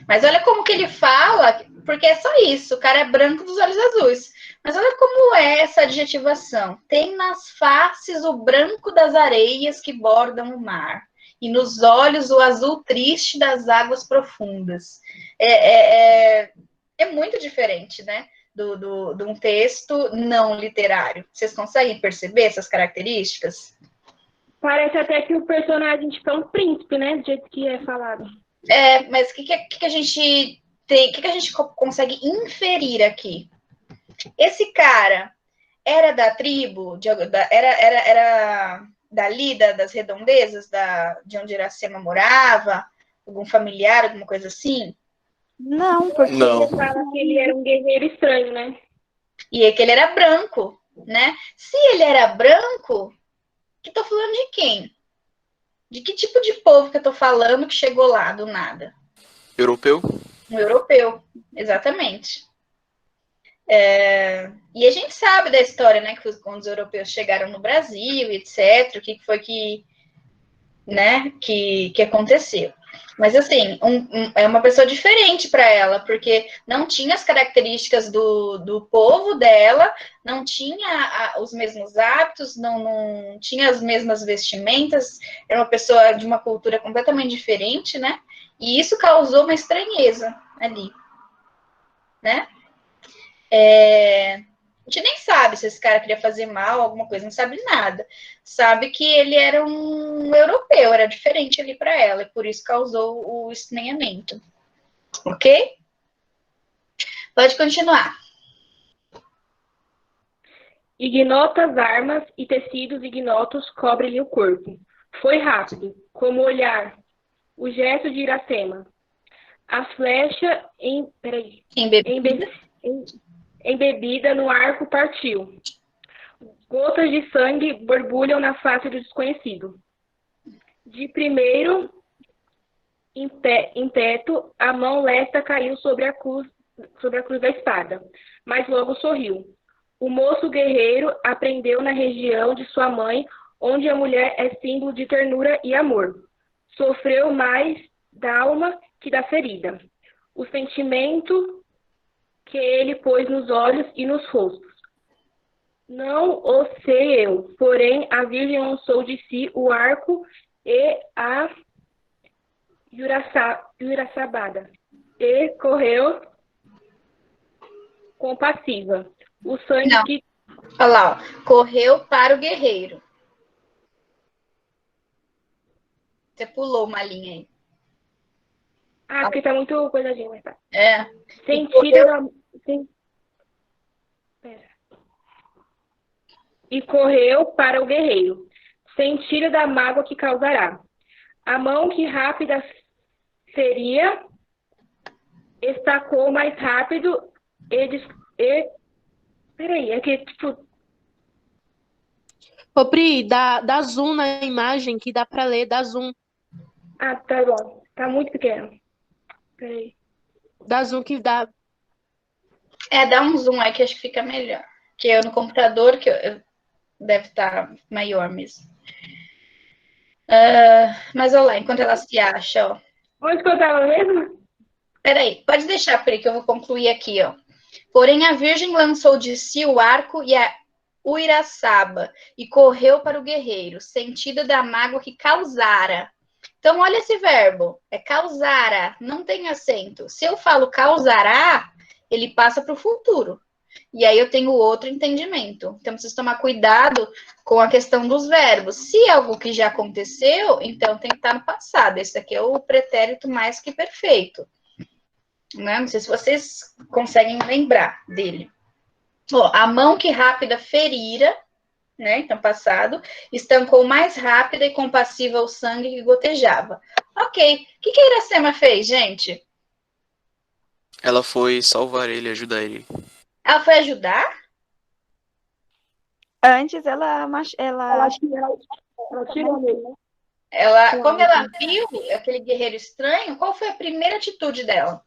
Mas olha como que ele fala, porque é só isso. O cara é branco dos olhos azuis. Mas olha como é essa adjetivação. Tem nas faces o branco das areias que bordam o mar. E nos olhos o azul triste das águas profundas. É muito diferente, né? De um texto não literário. Vocês conseguem perceber essas características? Parece até que o personagem tipo, é um príncipe, né? Do jeito que é falado. Mas o que a gente tem? O que a gente consegue inferir aqui? Esse cara era da tribo, era dali, das redondezas, de onde Iracema morava? Algum familiar, alguma coisa assim? Não, porque Não. Ele fala que ele era um guerreiro estranho, né? E é que ele era branco, né? Se ele era branco, que tô falando de quem? De que tipo de povo que eu tô falando que chegou lá do nada? Europeu? Um europeu, exatamente. E a gente sabe da história, né? Que quando os europeus chegaram no Brasil, etc., o que foi que aconteceu. Mas, assim, é uma pessoa diferente para ela, porque não tinha as características do povo dela, não tinha os mesmos hábitos, não tinha as mesmas vestimentas, era uma pessoa de uma cultura completamente diferente, né? E isso causou uma estranheza ali, né? A gente nem sabe se esse cara queria fazer mal, alguma coisa, não sabe nada. Sabe que ele era um europeu, era diferente ali para ela, e por isso causou o estranhamento. Ok? Pode continuar. Ignotas armas e tecidos ignotos cobrem-lhe o corpo. Foi rápido, como o olhar, o gesto de Iracema. A flecha embebida no arco partiu. Gotas de sangue borbulham na face do desconhecido. De primeiro impeto, a mão lesta caiu sobre a cruz da espada, mas logo sorriu. O moço guerreiro aprendeu na região de sua mãe, onde a mulher é símbolo de ternura e amor. Sofreu mais da alma que da ferida. O sentimento que ele pôs nos olhos e nos rostos. Não o sei eu, porém a Virgem lançou de si o arco e a Uraçabada, e correu compassiva. O sangue Não. que... Olha lá, ó. Correu para o guerreiro. Você pulou uma linha aí. Ah, porque tá muito coisadinho, mas tá. Sentido da... E correu para o guerreiro, sentido da mágoa que causará. A mão que rápida seria, estacou mais rápido e peraí, é que tipo... Ô, Pri, dá zoom na imagem que dá pra ler, dá zoom. Ah, tá bom. Tá muito pequeno. Peraí. Dá zoom que dá. Dá um zoom aí que acho que fica melhor. Que eu no computador, deve estar maior mesmo. Mas olha lá, enquanto ela se acha, ó. Onde que eu tava mesmo? Peraí, pode deixar, Pri, que eu vou concluir aqui, ó. Porém, a Virgem lançou de si o arco e a uiraçaba e correu para o guerreiro, sentida da mágoa que causara. Então, olha esse verbo, é causara, não tem acento. Se eu falo causará, ele passa para o futuro. E aí eu tenho outro entendimento. Então, preciso tomar cuidado com a questão dos verbos. Se é algo que já aconteceu, então tem que estar no passado. Esse aqui é o pretérito mais que perfeito. Né? Não sei se vocês conseguem lembrar dele. Ó, a mão que rápida ferira, né? Então, passado, estancou mais rápida e compassiva o sangue que gotejava. Ok. O que a Iracema fez, gente? Ela foi salvar ele, ajudar ele. Ela foi ajudar? Antes ela Ela tirou nele, né? Quando ela viu aquele guerreiro estranho, qual foi a primeira atitude dela?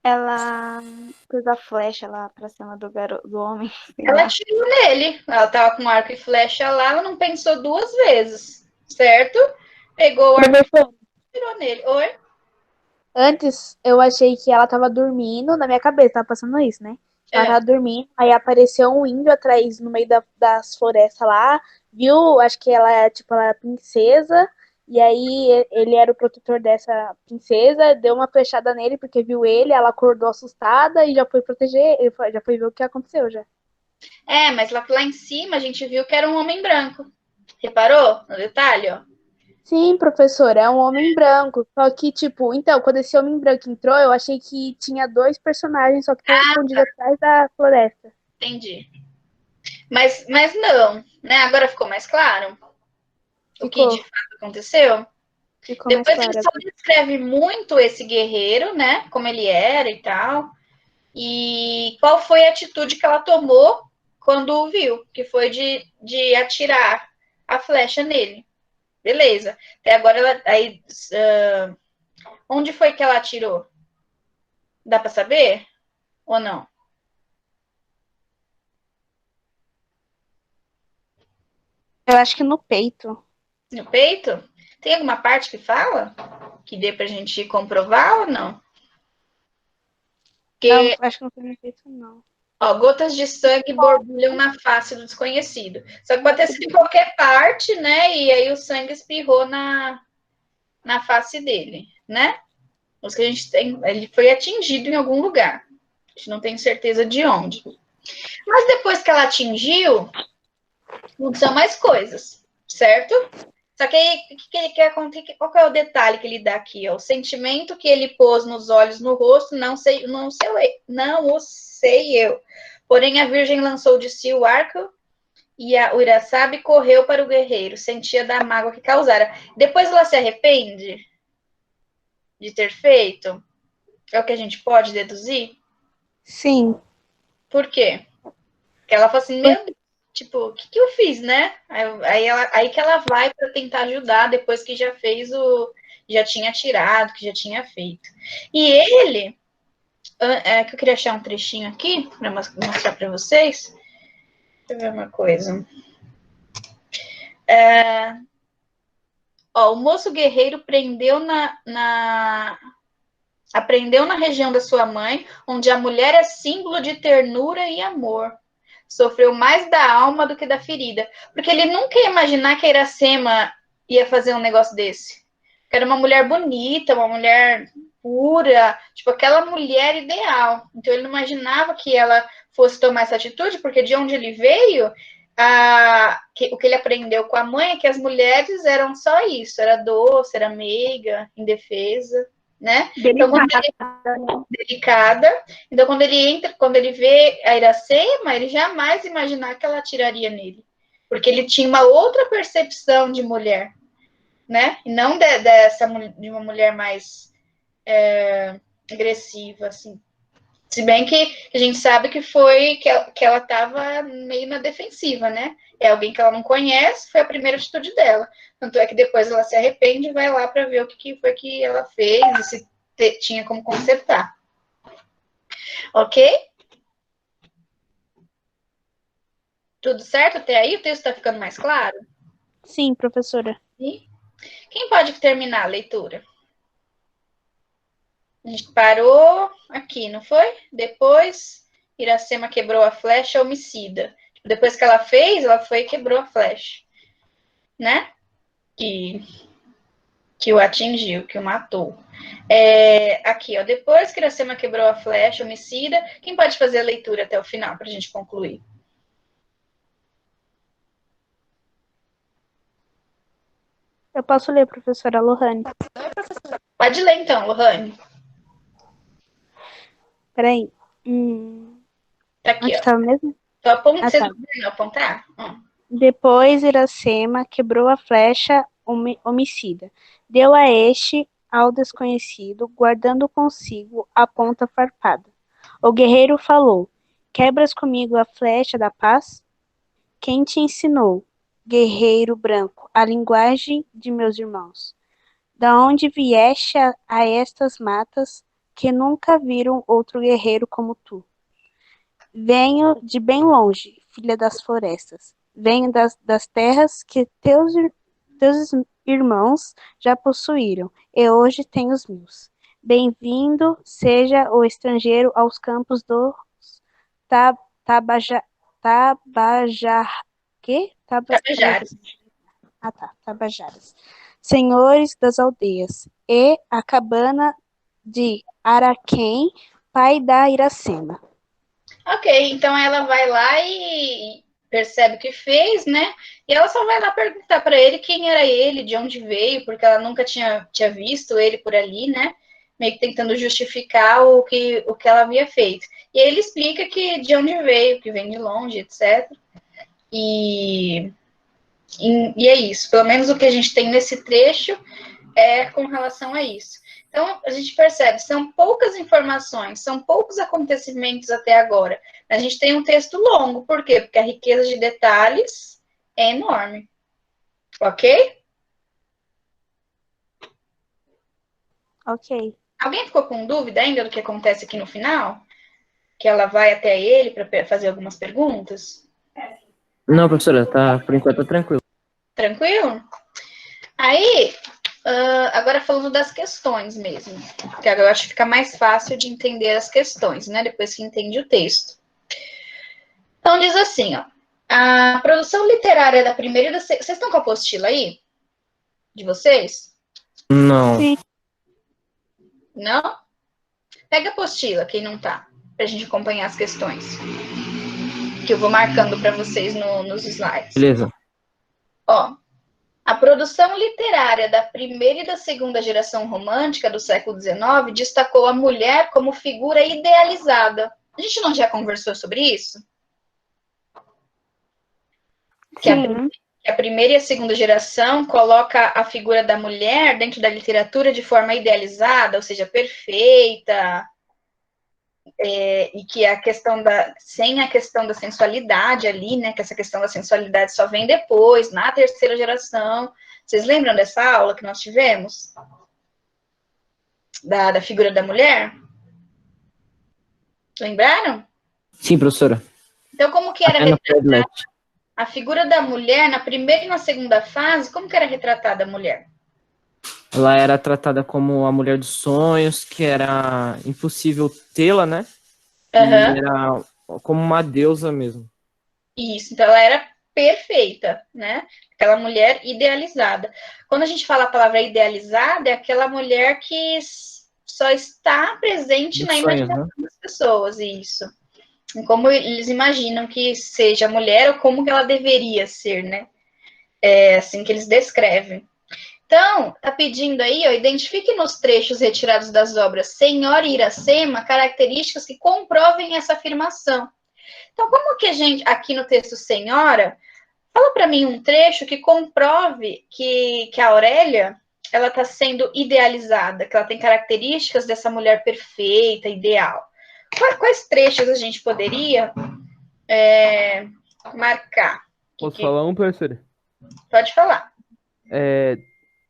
ela pôs a flecha lá pra cima do homem. Ela atirou nele. Ela tava com arco e flecha lá, ela não pensou duas vezes, certo? Pegou o arco e atirou nele. Oi? Antes, eu achei que ela tava dormindo, na minha cabeça, tava passando isso, né? Ela tava dormindo, aí apareceu um índio atrás, no meio das florestas lá, viu, acho que ela era princesa, e aí ele era o protetor dessa princesa, deu uma flechada nele, porque viu ele, ela acordou assustada e já foi proteger, já foi ver o que aconteceu já. Mas lá em cima a gente viu que era um homem branco. Reparou no detalhe, ó? Sim, professor, é um homem branco. Só que, tipo, então, quando esse homem branco entrou, eu achei que tinha dois personagens, só que estavam escondidos atrás da floresta. Entendi. Mas não, né? Agora ficou mais claro o que de fato aconteceu? Ficou Depois mais ele claro. só descreve muito esse guerreiro, né? Como ele era e tal. E qual foi a atitude que ela tomou quando o viu? Que foi de atirar a flecha nele. Beleza. Até agora onde foi que ela atirou? Dá para saber? Ou não? Eu acho que no peito. No peito? Tem alguma parte que fala? Que dê pra gente comprovar ou não? Não, acho que não foi no peito, não. Ó, gotas de sangue borbulham na face do desconhecido. Só que pode ter sido em qualquer parte, né? E aí o sangue espirrou na face dele, né? Os que a gente tem, ele foi atingido em algum lugar. A gente não tem certeza de onde. Mas depois que ela atingiu, aconteceu mais coisas, certo? Só que aí, qual que é o detalhe que ele dá aqui? Ó? O sentimento que ele pôs nos olhos, no rosto, não o sei eu. Porém, a Virgem lançou de si o arco e a Uiraçaba correu para o guerreiro, sentia da mágoa que causara. Depois ela se arrepende de ter feito? É o que a gente pode deduzir? Sim. Por quê? Porque ela fala assim, meu Deus, tipo, o que eu fiz, né? Aí que ela vai para tentar ajudar depois que já fez já tinha tirado, que já tinha feito. E ele, que eu queria achar um trechinho aqui para mostrar para vocês. Deixa eu ver uma coisa. O moço guerreiro aprendeu na região da sua mãe, onde a mulher é símbolo de ternura e amor. Sofreu mais da alma do que da ferida. Porque ele nunca ia imaginar que a Iracema ia fazer um negócio desse. Que era uma mulher bonita, uma mulher pura, tipo aquela mulher ideal. Então ele não imaginava que ela fosse tomar essa atitude, porque de onde ele veio, o que ele aprendeu com a mãe é que as mulheres eram só isso, era doce, era meiga, indefesa, né? Delicada. Então, quando ele vê a Iracema, ele jamais imaginar que ela atiraria nele. Porque ele tinha uma outra percepção de mulher, né? E não de uma mulher mais agressiva, assim. Se bem que a gente sabe que foi que ela estava meio na defensiva, né? É alguém que ela não conhece, foi a primeira atitude dela. Tanto é que depois ela se arrepende e vai lá para ver o que foi que ela fez e se tinha como consertar. Ok? Tudo certo até aí? O texto está ficando mais claro? Sim, professora. E quem pode terminar a leitura? A gente parou aqui, não foi? Depois, Iracema quebrou a flecha homicida. Depois que ela fez, ela foi e quebrou a flecha, né? Que o atingiu, que o matou. Aqui, ó. Depois que Iracema quebrou a flecha homicida, quem pode fazer a leitura até o final, para a gente concluir? Eu posso ler, professora Lohane. Pode ler, então, Lohane. Peraí. Tá aqui, Onde ó. estava mesmo? Tô apontando. Você tá. não viu apontar? Depois Iracema quebrou a flecha homicida. Deu a este ao desconhecido, guardando consigo a ponta farpada. O guerreiro falou: Quebras comigo a flecha da paz? Quem te ensinou, guerreiro branco, a linguagem de meus irmãos? Da onde vieste a estas matas que nunca viram outro guerreiro como tu? Venho de bem longe, filha das florestas. Venho das terras que teus irmãos já possuíram, e hoje tenho os meus. Bem-vindo seja o estrangeiro aos campos dos Tabajaras. Tabajaras. Senhores das aldeias, e a cabana de Araquém, pai da Iracema. Ok, então ela vai lá e percebe o que fez, né? E ela só vai lá perguntar para ele quem era ele, de onde veio, porque ela nunca tinha visto ele por ali, né? Meio que tentando justificar o que ela havia feito. E aí ele explica que de onde veio, que vem de longe, etc. E é isso. Pelo menos o que a gente tem nesse trecho é com relação a isso. Então, a gente percebe, são poucas informações, são poucos acontecimentos até agora. A gente tem um texto longo, por quê? Porque a riqueza de detalhes é enorme. Ok? Ok. Alguém ficou com dúvida ainda do que acontece aqui no final? Que ela vai até ele para fazer algumas perguntas? Não, professora, tá, por enquanto tá tranquilo. Tranquilo? Aí, agora falando das questões mesmo, que agora eu acho que fica mais fácil de entender as questões, né? Depois que entende o texto. Então, diz assim, ó. A produção literária da primeira e da segunda... Vocês estão com a apostila aí? De vocês? Não. Sim. Não? Pega a apostila, quem não tá, pra gente acompanhar as questões. Que eu vou marcando para vocês nos slides. Beleza. Ó, a produção literária da primeira e da segunda geração romântica do século XIX destacou a mulher como figura idealizada. A gente não já conversou sobre isso? Que a primeira e a segunda geração coloca a figura da mulher dentro da literatura de forma idealizada, ou seja, perfeita, e que a questão sem a questão da sensualidade ali, né, que essa questão da sensualidade só vem depois, na terceira geração. Vocês lembram dessa aula que nós tivemos? Da figura da mulher? Lembraram? Sim, professora. Então, como que era a figura da mulher na primeira e na segunda fase, como que era retratada a mulher? Ela era tratada como a mulher dos sonhos, que era impossível tê-la, né? E era como uma deusa mesmo. Isso, então ela era perfeita, né? Aquela mulher idealizada. Quando a gente fala a palavra idealizada, é aquela mulher que só está presente na imaginação das pessoas, isso. Como eles imaginam que seja a mulher ou como que ela deveria ser, né? É assim que eles descrevem. Então, tá pedindo aí, ó, identifique nos trechos retirados das obras Senhora e Iracema características que comprovem essa afirmação. Então, como que a gente, aqui no texto Senhora, fala para mim um trecho que comprove que a Aurélia, ela está sendo idealizada, que ela tem características dessa mulher perfeita, ideal. Quais trechos a gente poderia marcar? Posso falar um, professor? Pode falar.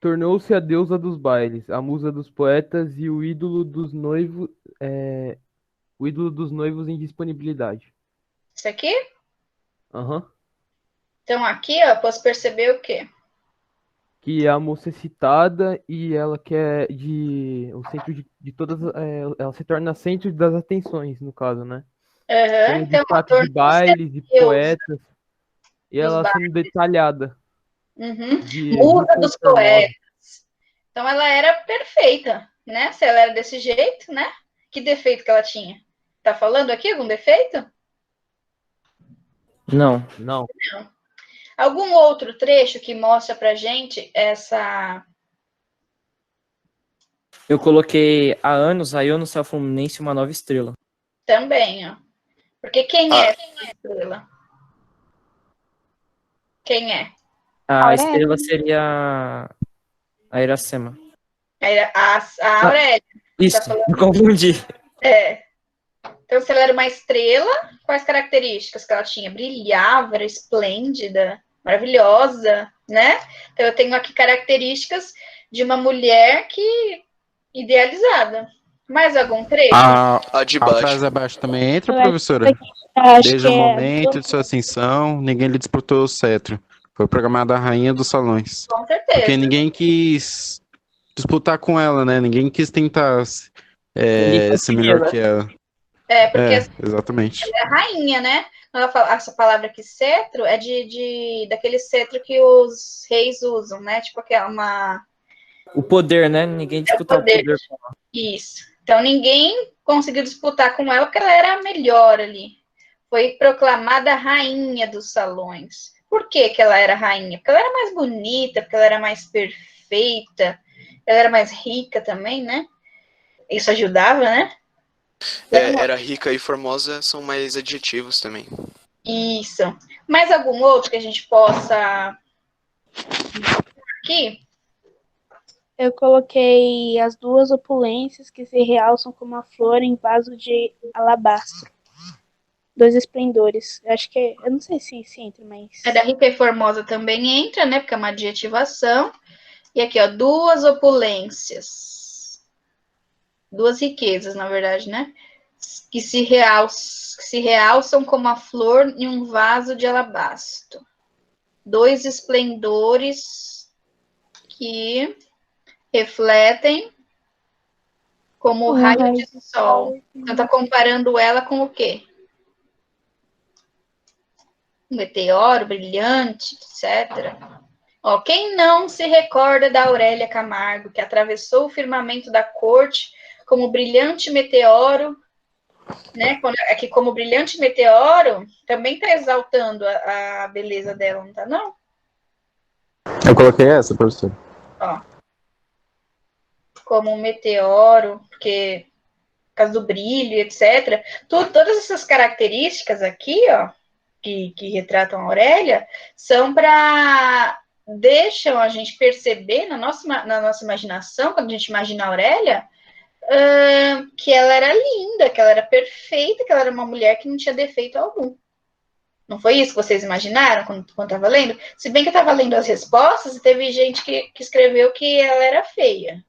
Tornou-se a deusa dos bailes, a musa dos poetas e o ídolo dos noivos, em disponibilidade. Isso aqui? Aham. Então, aqui, ó, posso perceber o quê? Que a moça é citada e ela quer o centro de todas, ela se torna centro das atenções, no caso, né? Tem o Então, destaque de bailes e poetas e ela sendo detalhada. Musa dos poetas. Então, ela era perfeita, né? Se ela era desse jeito, né? Que defeito que ela tinha? Tá falando aqui algum defeito? Não. Não. Algum outro trecho que mostra pra gente essa... Eu coloquei há anos raiou no céu fluminense uma nova estrela. Também, ó. Porque quem é essa estrela? Quem é? A estrela seria a Iracema. A Aurélia. Isso, me confundi. Então, se ela era uma estrela, quais características que ela tinha? Brilhava, era esplêndida, maravilhosa, né? Então, eu tenho aqui características de uma mulher idealizada. Mais algum trecho? A de baixo. A frase abaixo também entra, Eu professora? acho Desde que o é momento de sua ascensão, ninguém lhe disputou o cetro. Foi proclamada a rainha dos salões. Com certeza. Porque ninguém quis disputar com ela, né? Ninguém quis tentar ser melhor que ela. Porque exatamente. ela é rainha, né? Ela fala, essa palavra aqui, cetro, é daquele cetro que os reis usam, né? Tipo O poder, né? Ninguém disputar o poder. Isso. Então, ninguém conseguiu disputar com ela porque ela era a melhor ali. Foi proclamada rainha dos salões. Por que ela era rainha? Porque ela era mais bonita, porque ela era mais perfeita, ela era mais rica também, né? Isso ajudava, né? Era rica e formosa, são mais adjetivos também. Isso. Mais algum outro que a gente possa aqui? Eu coloquei as duas opulências que se realçam como a flor em vaso de alabastro. Dois esplendores. Eu acho que eu não sei se entra, mas... A da rica e formosa também entra, né? Porque é uma adjetivação. E aqui, ó, duas opulências. Duas riquezas, na verdade, né? Que se realçam como a flor em um vaso de alabastro. Dois esplendores que refletem como o raio de sol. Então, tá comparando ela com o quê? Um meteoro brilhante, etc. Ó, quem não se recorda da Aurélia Camargo, que atravessou o firmamento da corte como brilhante meteoro, né? Aqui, como brilhante meteoro, também está exaltando a beleza dela, não tá, não? Eu coloquei essa, professor. Ó. Como um meteoro, porque por causa do brilho, etc. Todas essas características aqui, ó, que retratam a Aurélia, deixam a gente perceber na nossa imaginação, quando a gente imagina a Aurélia, que ela era linda, que ela era perfeita, que ela era uma mulher que não tinha defeito algum. Não foi isso que vocês imaginaram quando estava lendo? Se bem que eu estava lendo as respostas, e teve gente que escreveu que ela era feia.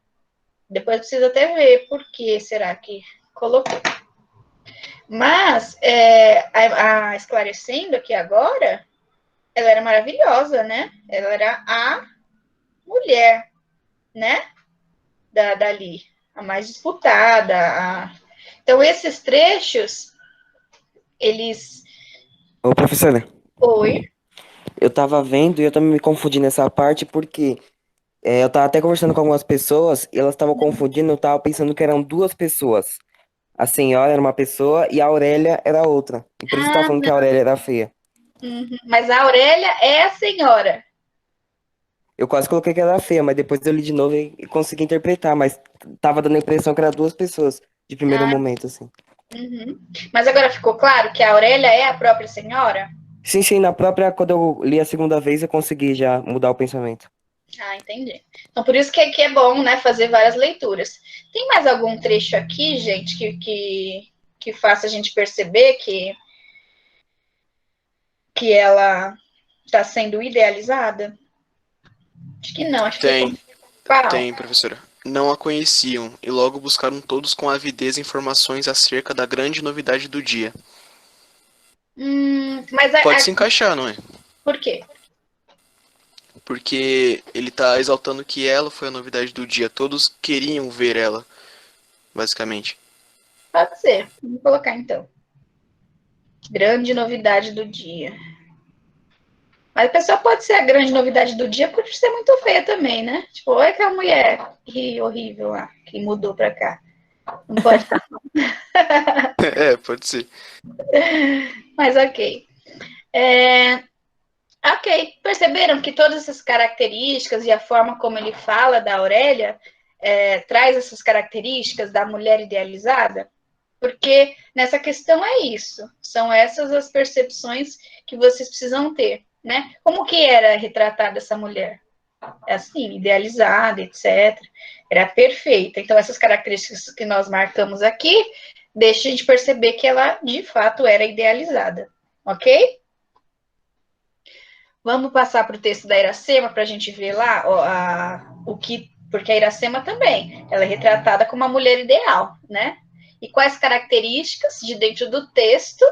Depois precisa até ver por que será que colocou. Mas, esclarecendo aqui agora, ela era maravilhosa, né? Ela era a mulher, né? Dali, a mais disputada. Então, esses trechos, eles... Ô, professora. Oi? Eu tava vendo e eu também me confundi nessa parte porque eu tava até conversando com algumas pessoas e elas estavam confundindo, eu tava pensando que eram duas pessoas. A senhora era uma pessoa e a Aurélia era outra. E por isso eu tava falando que a Aurélia era feia. Uhum. Mas a Aurélia é a senhora. Eu quase coloquei que ela era feia, mas depois eu li de novo e consegui interpretar, mas tava dando a impressão que eram duas pessoas de primeiro momento, assim. Uhum. Mas agora ficou claro que a Aurélia é a própria senhora? Sim, quando eu li a segunda vez, eu consegui já mudar o pensamento. Ah, entendi. Então, por isso que é bom, né, fazer várias leituras. Tem mais algum trecho aqui, gente, que que faça a gente perceber que ela está sendo idealizada? Acho que não, acho que Tem, professora. Não a conheciam e logo buscaram todos com avidez informações acerca da grande novidade do dia. Mas Pode se encaixar, não é? Por quê? Porque ele tá exaltando que ela foi a novidade do dia. Todos queriam ver ela, basicamente. Pode ser. Vamos colocar então. Grande novidade do dia. Mas a pessoa pode ser a grande novidade do dia por ser muito feia também, né? Tipo, olha aquela mulher que horrível lá, que mudou pra cá. Não pode. Pode ser. Mas ok. Ok, perceberam que todas essas características e a forma como ele fala da Aurélia traz essas características da mulher idealizada? Porque nessa questão é isso, são essas as percepções que vocês precisam ter, né? Como que era retratada essa mulher? É assim, idealizada, etc. Era perfeita. Então, essas características que nós marcamos aqui, deixa a gente perceber que ela, de fato, era idealizada. Ok? Vamos passar para o texto da Iracema para a gente ver lá o que... Porque a Iracema também, ela é retratada como uma mulher ideal, né? E quais características de dentro do texto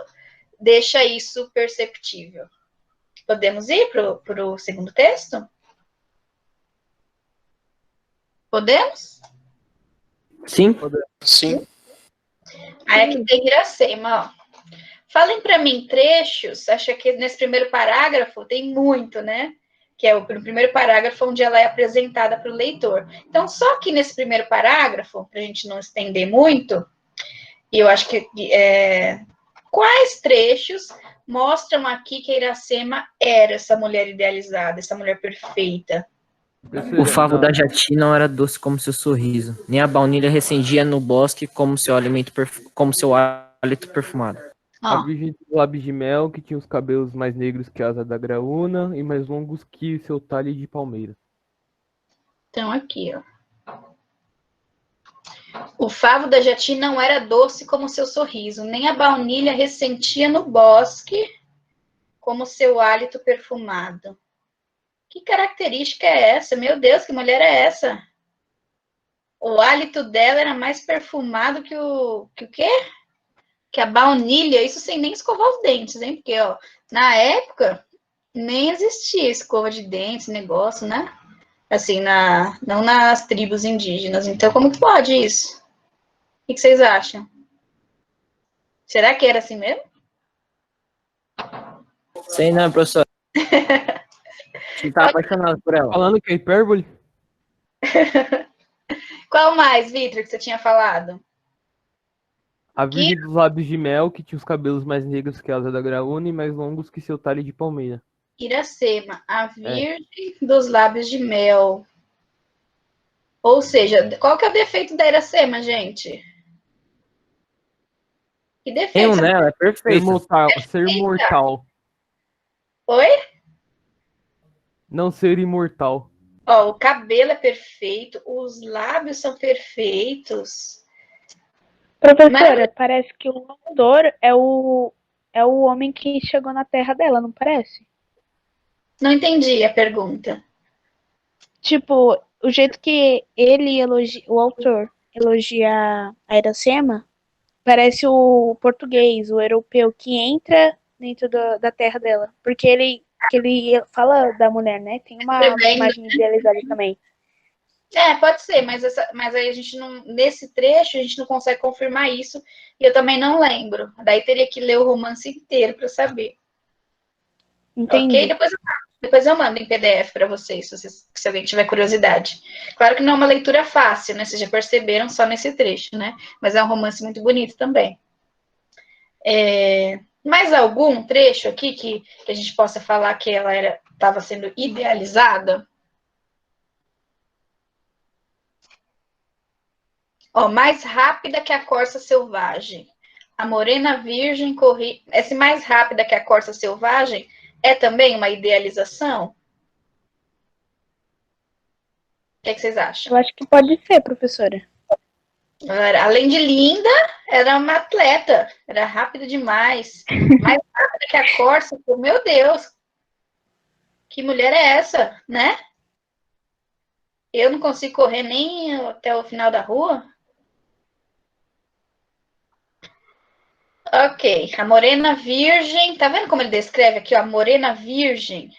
deixa isso perceptível? Podemos ir para o segundo texto? Podemos? Sim. Sim. Aí aqui tem Iracema, ó. Falem para mim trechos, acho que nesse primeiro parágrafo tem muito, né? Que é o primeiro parágrafo onde ela é apresentada para o leitor. Então, só que nesse primeiro parágrafo, para a gente não estender muito, e eu acho que quais trechos mostram aqui que a Iracema era essa mulher idealizada, essa mulher perfeita? O favo da jati não era doce como seu sorriso, nem a baunilha recendia no bosque como seu hálito perfumado. A Virgem dos Lábios de Mel, que tinha os cabelos mais negros que a asa da graúna e mais longos que seu talhe de palmeira. Então, aqui, ó. O favo da jati não era doce como seu sorriso, nem a baunilha ressentia no bosque como seu hálito perfumado. Que característica é essa? Meu Deus, que mulher é essa? O hálito dela era mais perfumado que o quê? Que a baunilha, isso sem nem escovar os dentes, hein? Porque, ó, na época, nem existia escova de dentes, negócio, né? Assim, não nas tribos indígenas. Então, como que pode isso? O que vocês acham? Será que era assim mesmo? Sei não, professor. Você tá apaixonado por ela. Falando que é hipérbole? Qual mais, Vitor, que você tinha falado? A Virgem dos Lábios de Mel, que tinha os cabelos mais negros que a asa da graúna e mais longos que seu talhe de palmeira. Iracema, a Virgem dos Lábios de Mel. Ou seja, qual que é o defeito da Iracema, gente? Que defeito? Ela é perfeita. Ser mortal. Oi? Não ser imortal. Ó, o cabelo é perfeito, os lábios são perfeitos. Professora, parece que o autor é o homem que chegou na terra dela, não parece? Não entendi a pergunta. Tipo, o jeito que ele elogia, o autor elogia a Iracema, parece o português, o europeu que entra dentro da terra dela. Porque ele fala da mulher, né? Tem uma imagem idealizada também. Pode ser, mas aí a gente não. Nesse trecho, a gente não consegue confirmar isso, e eu também não lembro. Daí teria que ler o romance inteiro para saber. Entendi. Ok? Depois eu mando em PDF para vocês, se alguém tiver curiosidade. Claro que não é uma leitura fácil, né? Vocês já perceberam só nesse trecho, né? Mas é um romance muito bonito também. Mais algum trecho aqui que a gente possa falar que ela estava sendo idealizada? Ó, mais rápida que a corça selvagem. A morena virgem corria... Esse mais rápida que a corça selvagem é também uma idealização? O que vocês acham? Eu acho que pode ser, professora. Além de linda, era uma atleta, era rápida demais, mais rápida que a Corsa. Meu Deus, que mulher é essa, né? Eu não consigo correr nem até o final da rua. Ok, a morena virgem, tá vendo como ele descreve aqui, ó, a morena virgem?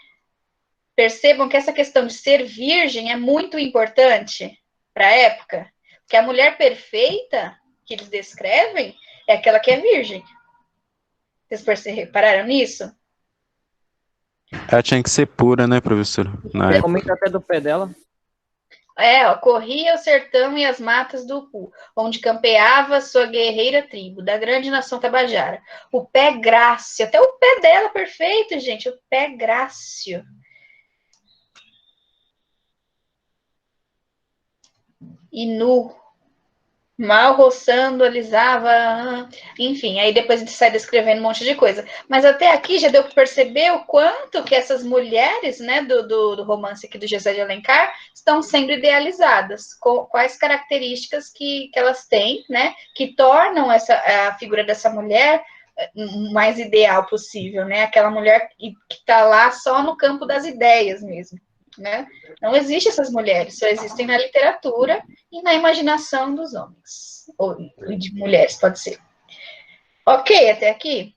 Percebam que essa questão de ser virgem é muito importante para a época, porque a mulher perfeita que eles descrevem é aquela que é virgem. Vocês repararam nisso? Ela tinha que ser pura, né, professor? Na época. Comenta até do pé dela. Ó, corria o sertão e as matas do Pu, onde campeava sua guerreira tribo, da grande nação Tabajara. O pé grácio, até o pé dela perfeito, gente, o pé grácio. E nu, mal roçando, alisava, enfim, aí depois a gente sai descrevendo um monte de coisa. Mas até aqui já deu para perceber o quanto que essas mulheres, né, do romance aqui do José de Alencar, estão sendo idealizadas, quais características que elas têm, né, que tornam a figura dessa mulher o mais ideal possível, né, aquela mulher que está lá só no campo das ideias mesmo. Né? Não existem essas mulheres, só existem na literatura e na imaginação dos homens, ou de mulheres, pode ser. Ok, até aqui?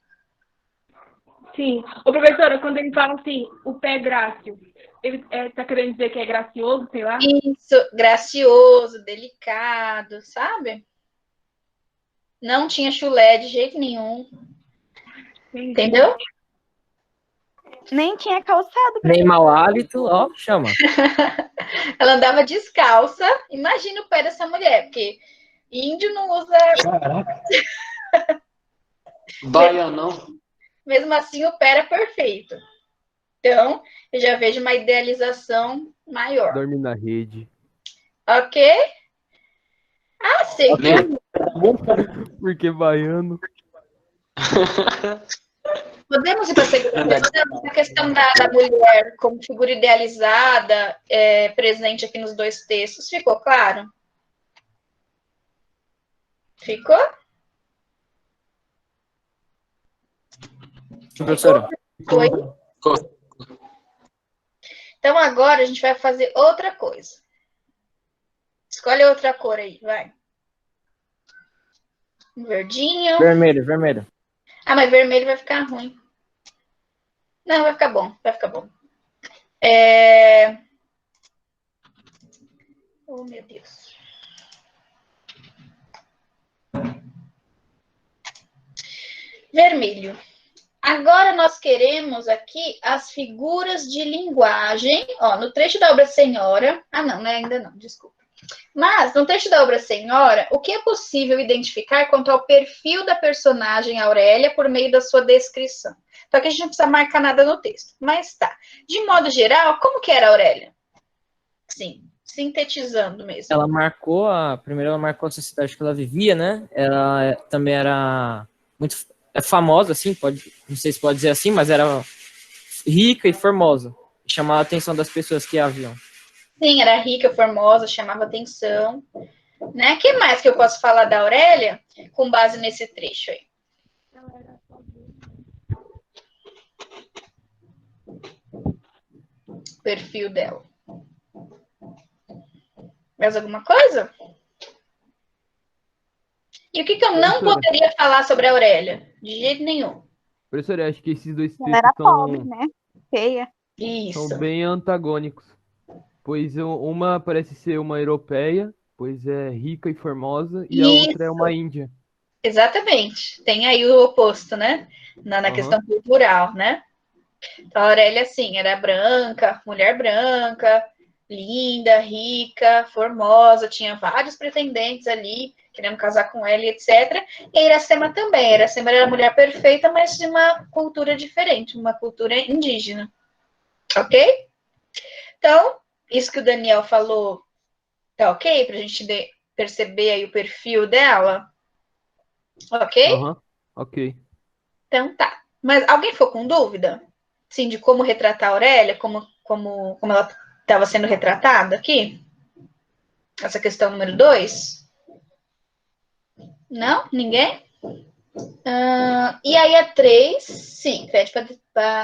Sim. Ô, professora, quando ele fala assim, o pé grácil, ele tá querendo dizer que é gracioso, sei lá? Isso, gracioso, delicado, sabe? Não tinha chulé de jeito nenhum. Sim. Entendeu? Nem tinha calçado. Nem mau hálito, ó, chama. Ela andava descalça. Imagina o pé dessa mulher, porque índio não usa. Caraca. Baianão. Mesmo assim, o pé era perfeito. Então, eu já vejo uma idealização maior. Dorme na rede. Ok? Ah, sei. Porque baiano. Podemos ir para a segunda questão? A questão da mulher como figura idealizada, presente aqui nos dois textos. Ficou claro? Ficou? Professora. Foi? Então, agora a gente vai fazer outra coisa. Escolhe outra cor aí, vai. Um verdinho. Vermelho, vermelho. Ah, mas vermelho vai ficar ruim. Não, vai ficar bom, vai ficar bom. Oh, meu Deus. Vermelho. Agora nós queremos aqui as figuras de linguagem. Ó, no trecho da obra Senhora... Ah, não, né? Ainda não, desculpa. Mas, no trecho da obra Senhora, o que é possível identificar quanto ao perfil da personagem Aurélia por meio da sua descrição? Então, aqui a gente não precisa marcar nada no texto. Mas tá. De modo geral, como que era a Aurélia? Sim, sintetizando mesmo. Primeiro ela marcou a sociedade que ela vivia, né? Ela também era muito famosa, assim, não sei se pode dizer assim, mas era rica e formosa. Chamava a atenção das pessoas que a viam. Sim, era rica, formosa, chamava atenção. Né? O que mais que eu posso falar da Aurélia com base nesse trecho aí? Perfil dela. Mais alguma coisa? E o que eu não poderia falar sobre a Aurélia? De jeito nenhum. Professor, acho que esses dois textos Ela era pobre, né? Feia. Isso. São bem antagônicos. Pois uma parece ser uma europeia, pois é rica e formosa, e a outra é uma índia. Exatamente. Tem aí o oposto, né? Na questão cultural, né? Então, a Aurélia, assim, era branca, mulher branca, linda, rica, formosa, tinha vários pretendentes ali, querendo casar com ela, etc. E a Iracema também. A Iracema era a mulher perfeita, mas de uma cultura diferente, uma cultura indígena. Ok? Então, isso que o Daniel falou, tá ok? Pra gente perceber aí o perfil dela? Ok? Ok. Então tá. Mas alguém ficou com dúvida? Sim, de como retratar a Aurélia, como ela estava sendo retratada aqui? Essa questão número 2? Não? Ninguém? E aí a 3, sim, pede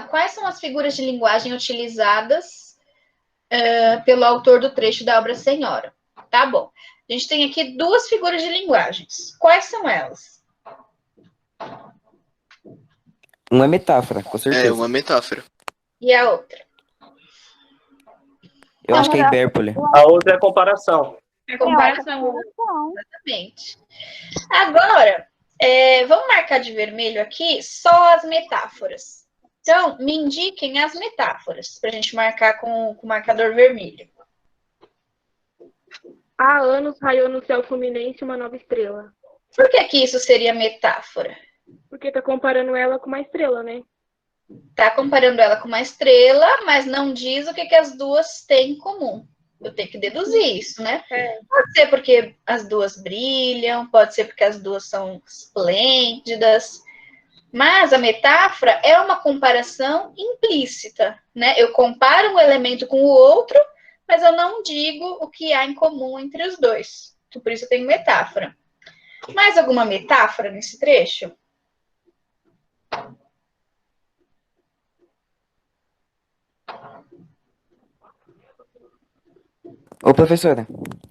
quais são as figuras de linguagem utilizadas pelo autor do trecho da obra Senhora? Tá bom. A gente tem aqui 2 figuras de linguagens. Quais são elas? Uma é metáfora, com certeza. É uma metáfora. E a outra? Eu acho que é hipérbole. A outra é comparação. É comparação. Exatamente. Agora, vamos marcar de vermelho aqui só as metáforas. Então, me indiquem as metáforas, para a gente marcar com o marcador vermelho. Há anos raiou no céu fluminense uma nova estrela. Por que isso seria metáfora? Porque tá comparando ela com uma estrela, né? Tá comparando ela com uma estrela, mas não diz o que as duas têm em comum. Eu tenho que deduzir isso, né? Pode ser porque as duas brilham, pode ser porque as duas são esplêndidas, mas a metáfora é uma comparação implícita, né? Eu comparo um elemento com o outro, mas eu não digo o que há em comum entre os dois. Então, por isso eu tenho metáfora. Mais alguma metáfora nesse trecho? Ô, professora.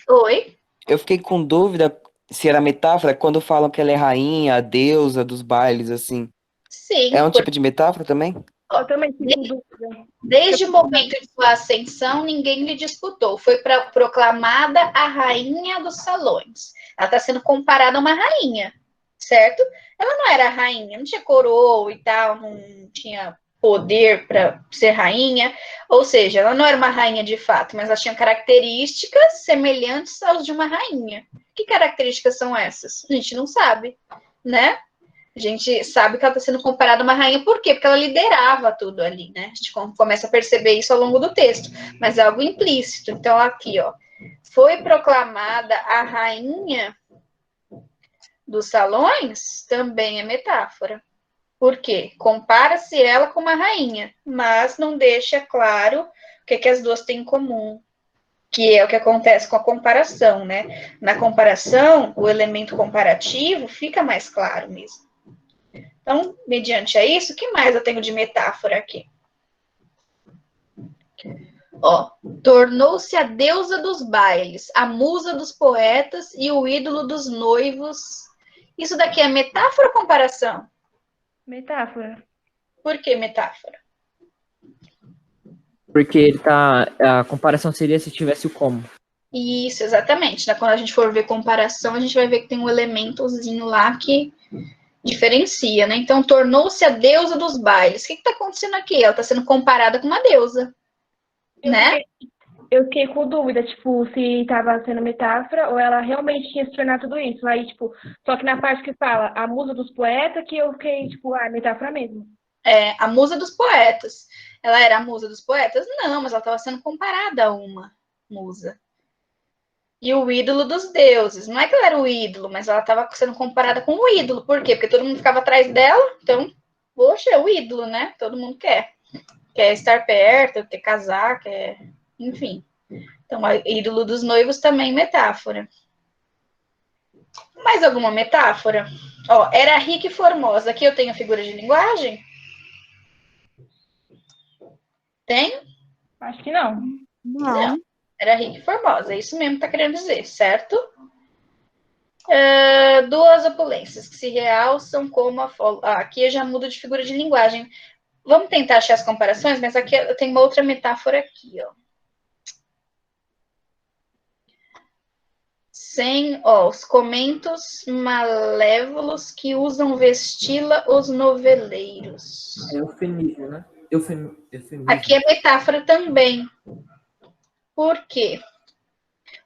Oi? Eu fiquei com dúvida se era metáfora quando falam que ela é rainha, a deusa dos bailes, assim. Sim. É um tipo de metáfora também? Eu também fico dúvida. Desde o momento de sua ascensão, ninguém lhe disputou. Foi proclamada a rainha dos salões. Ela está sendo comparada a uma rainha, certo? Ela não era rainha, não tinha coroa e tal, não tinha poder para ser rainha. Ou seja, ela não era uma rainha de fato, mas ela tinha características semelhantes às de uma rainha. Que características são essas? A gente não sabe, né? A gente sabe que ela está sendo comparada a uma rainha, por quê? Porque ela liderava tudo ali, né? A gente começa a perceber isso ao longo do texto, mas é algo implícito. Então, aqui, ó, foi proclamada a rainha dos salões, também é metáfora. Por quê? Compara-se ela com uma rainha, mas não deixa claro o que as duas têm em comum, que é o que acontece com a comparação, né? Na comparação, o elemento comparativo fica mais claro mesmo. Então, mediante a isso, o que mais eu tenho de metáfora aqui? Ó, tornou-se a deusa dos bailes, a musa dos poetas e o ídolo dos noivos. Isso daqui é metáfora ou comparação? Metáfora. Por que metáfora? Porque ele tá. A comparação seria se tivesse o como. Isso, exatamente. Quando a gente for ver comparação, a gente vai ver que tem um elementozinho lá que diferencia, né? Então, tornou-se a deusa dos bailes. O que está acontecendo aqui? Ela está sendo comparada com uma deusa, né? Eu fiquei com dúvida, tipo, se estava sendo metáfora ou ela realmente tinha se tornado tudo isso. Aí, tipo, só que na parte que fala a musa dos poetas, que eu fiquei, tipo, metáfora mesmo. É, a musa dos poetas. Ela era a musa dos poetas? Não, mas ela estava sendo comparada a uma musa. E o ídolo dos deuses. Não é que ela era o ídolo, mas ela estava sendo comparada com o ídolo. Por quê? Porque todo mundo ficava atrás dela. Então, poxa, é o ídolo, né? Todo mundo quer. Quer estar perto, quer casar, quer... Enfim. Então, o ídolo dos noivos também metáfora. Mais alguma metáfora? Ó, era rica e formosa. Aqui eu tenho a figura de linguagem? Tem? Acho que não. Não. Era rica e formosa. É isso mesmo que tá querendo dizer, certo? Duas opulências que se realçam como a folga. Aqui eu já mudo de figura de linguagem. Vamos tentar achar as comparações, mas aqui eu tenho uma outra metáfora aqui, ó. Os comentos malévolos que usam vesti-la os noveleiros. É eufemismo, né? Eufemismo. Aqui é metáfora também. Por quê?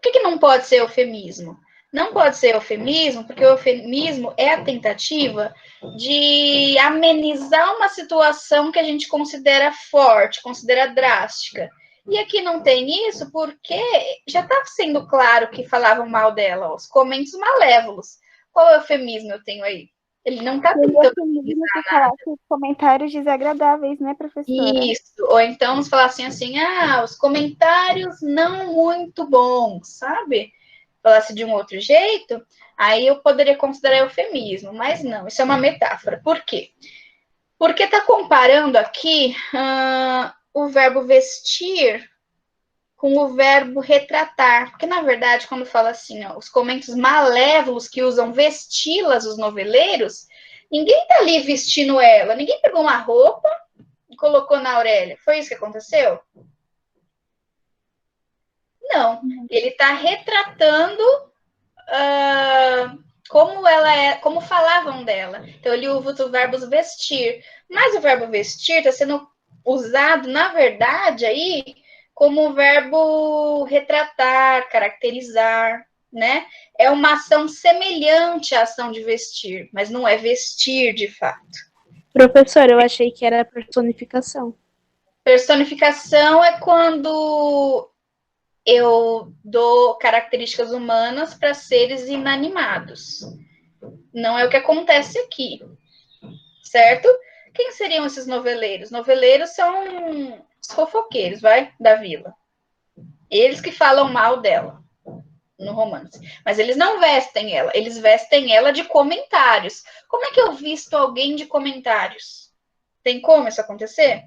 Por que não pode ser eufemismo? Não pode ser eufemismo, porque o eufemismo é a tentativa de amenizar uma situação que a gente considera forte, considera drástica. E aqui não tem isso porque já está sendo claro que falavam mal dela, os comentos malévolos. Qual eufemismo eu tenho aí? Ele não está tentando amenizar nada. Os comentários desagradáveis, né, professora? Isso, ou então nos falassem assim, os comentários não muito bons, sabe? falasse de um outro jeito, aí eu poderia considerar eufemismo, mas não, isso é uma metáfora. Por quê? Porque está comparando aqui o verbo vestir com o verbo retratar. Porque, na verdade, quando fala assim, ó, os comentos malévolos que usam vesti-las, os noveleiros, ninguém está ali vestindo ela. Ninguém pegou uma roupa e colocou na Aurélia. Foi isso que aconteceu? Não. Ele está retratando como ela é, como falavam dela. Então, ele usa o verbo vestir. Mas o verbo vestir está sendo usado, na verdade, aí, como o verbo retratar, caracterizar, né? É uma ação semelhante à ação de vestir, mas não é vestir de fato. Professor, eu achei que era personificação. Personificação é quando eu dou características humanas para seres inanimados. Não é o que acontece aqui, certo? Quem seriam esses noveleiros? Noveleiros são os fofoqueiros, da vila. Eles que falam mal dela no romance. Mas eles não vestem ela, eles vestem ela de comentários. Como é que eu visto alguém de comentários? Tem como isso acontecer?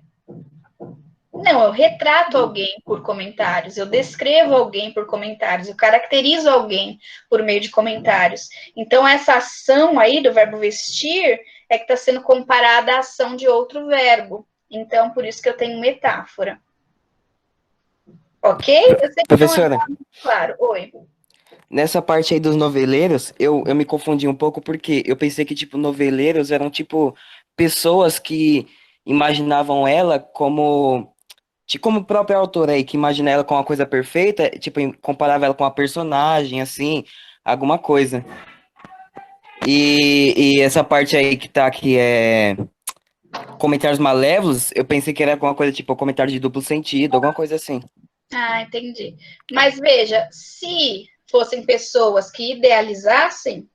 Não, eu retrato alguém por comentários, eu descrevo alguém por comentários, eu caracterizo alguém por meio de comentários. Então, essa ação aí do verbo vestir é que está sendo comparada à ação de outro verbo. Então, por isso que eu tenho metáfora. Ok? Eu sei que Professora, não é claro. Oi. nessa parte aí dos noveleiros, eu me confundi um pouco porque eu pensei que, tipo, noveleiros eram, tipo, pessoas que imaginavam ela como o próprio autor aí, que imagina ela como uma coisa perfeita, tipo, comparava ela com uma personagem, assim, alguma coisa. E essa parte aí que tá aqui é comentários malévolos, eu pensei que era alguma coisa tipo comentário de duplo sentido, alguma coisa assim. Ah, entendi. Mas veja, se fossem pessoas que idealizassem,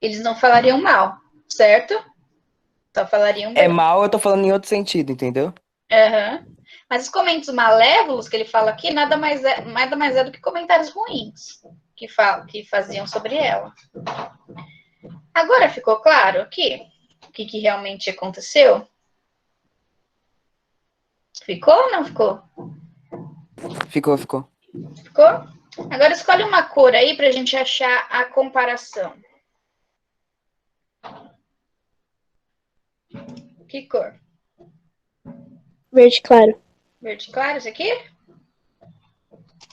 eles não falariam mal, certo? Só falariam É bem. mal, eu tô falando em outro sentido, entendeu? Uhum. Mas os comentários malévolos que ele fala aqui nada mais é do que comentários ruins que faziam sobre ela. Agora ficou claro aqui o que realmente aconteceu? Ficou ou não ficou? Ficou. Ficou? Agora escolhe uma cor aí para a gente achar a comparação. Que cor? Verde claro. Verde claro, esse aqui?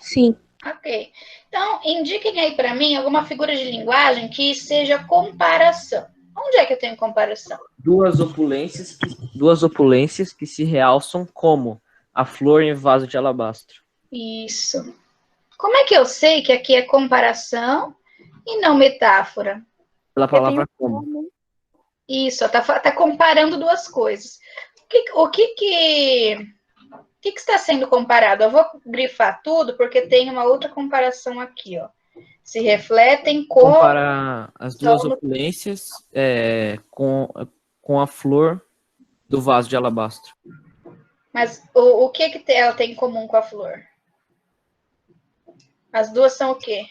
Sim. Ok. Então, indiquem aí para mim alguma figura de linguagem que seja comparação. Onde é que eu tenho comparação? Duas opulências que se realçam como a flor em vaso de alabastro. Isso. Como é que eu sei que aqui é comparação e não metáfora? Pela palavra como. Isso, tá comparando duas coisas. O que está sendo comparado? Eu vou grifar tudo, porque tem uma outra comparação aqui, ó. Se refletem com... Comparar as duas opulências com a flor do vaso de alabastro. Mas o que ela tem em comum com a flor? As duas são o quê?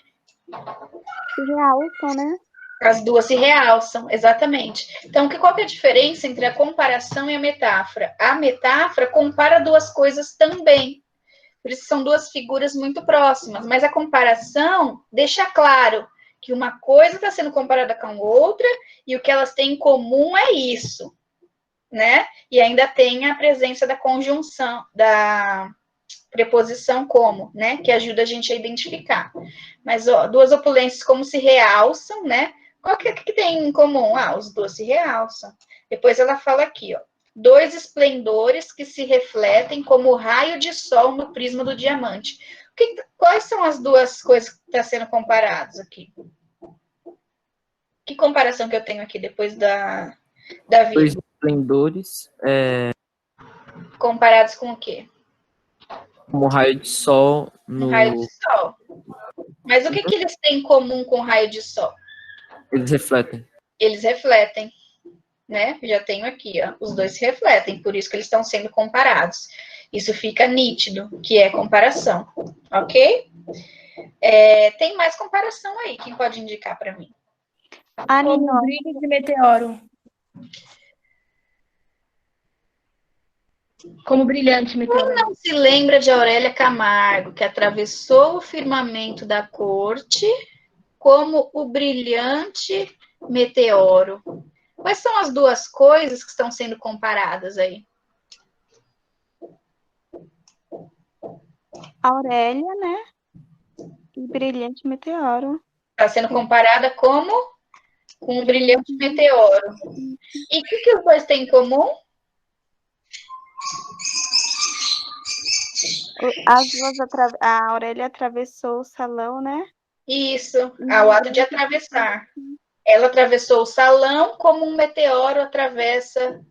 Se realçam, né? As duas se realçam, exatamente. Então, qual que é a diferença entre a comparação e a metáfora? A metáfora compara duas coisas também. Por isso são duas figuras muito próximas. Mas a comparação deixa claro que uma coisa está sendo comparada com outra e o que elas têm em comum é isso, né? E ainda tem a presença da conjunção, da preposição como, né? Que ajuda a gente a identificar. Mas, ó, duas opulências como se realçam, né? Qual que tem em comum? Ah, os dois se realçam. Depois ela fala aqui, ó. Dois esplendores que se refletem como o raio de sol no prisma do diamante. Quais são as duas coisas que estão sendo comparadas aqui? Que comparação que eu tenho aqui depois da vida? Dois esplendores. Comparados com o quê? Como raio de sol no... Raio de sol. Mas o que eles têm em comum com o raio de sol? Eles refletem. Eles refletem, né? Já tenho aqui, ó. Os dois se refletem, por isso que eles estão sendo comparados. Isso fica nítido, que é comparação, ok? Tem mais comparação aí. Quem pode indicar para mim? Como brilho de meteoro. Como brilhante meteoro. Quem não se lembra de Aurélia Camargo, que atravessou o firmamento da corte como o brilhante meteoro? Quais são as duas coisas que estão sendo comparadas aí? Aurélia, né? E brilhante meteoro. Está sendo comparada como com um brilhante meteoro. E o que os dois têm em comum? A Aurélia atravessou o salão, né? Isso, ao ato de atravessar. Ela atravessou o salão como um meteoro atravessa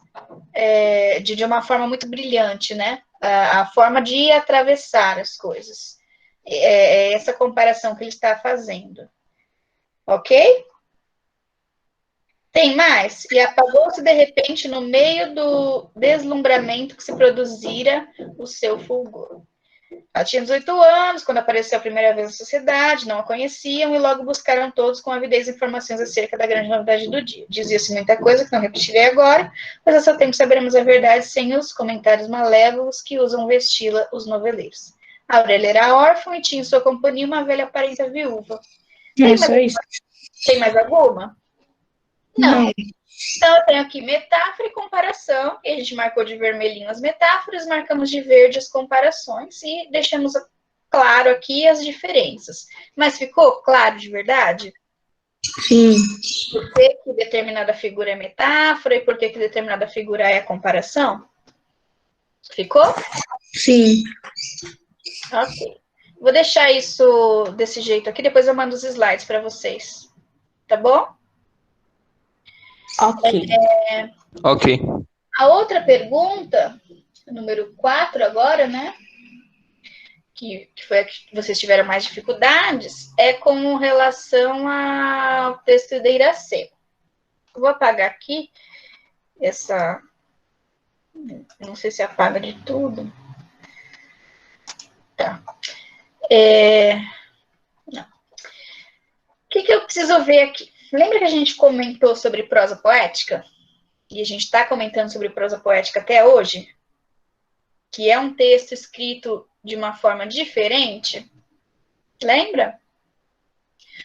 de uma forma muito brilhante, né? A forma de atravessar as coisas. É essa comparação que ele está fazendo. Ok? Tem mais? E apagou-se de repente no meio do deslumbramento que se produzira o seu fulgor. Ela tinha 18 anos quando apareceu a primeira vez na sociedade, não a conheciam e logo buscaram todos com avidez informações acerca da grande novidade do dia. Dizia-se muita coisa que não repetirei agora, mas a seu tempo saberemos a verdade sem os comentários malévolos que usam vesti-la os noveleiros. A Aurélia era órfã e tinha em sua companhia uma velha parenta viúva. Tem mais alguma? Não. Então, eu tenho aqui metáfora e comparação, e a gente marcou de vermelhinho as metáforas, marcamos de verde as comparações e deixamos claro aqui as diferenças. Mas ficou claro de verdade? Sim. Por que determinada figura é metáfora e por que determinada figura é a comparação? Ficou? Sim. Ok. Vou deixar isso desse jeito aqui, depois eu mando os slides para vocês. Tá bom? Ok. Ok. A outra pergunta, número 4 agora, né? Que foi a que vocês tiveram mais dificuldades, é com relação ao texto de Iracema. Eu vou apagar aqui essa... Não sei se apaga de tudo. Tá. Não. O que eu preciso ver aqui? Lembra que a gente comentou sobre prosa poética? E a gente está comentando sobre prosa poética até hoje? Que é um texto escrito de uma forma diferente? Lembra?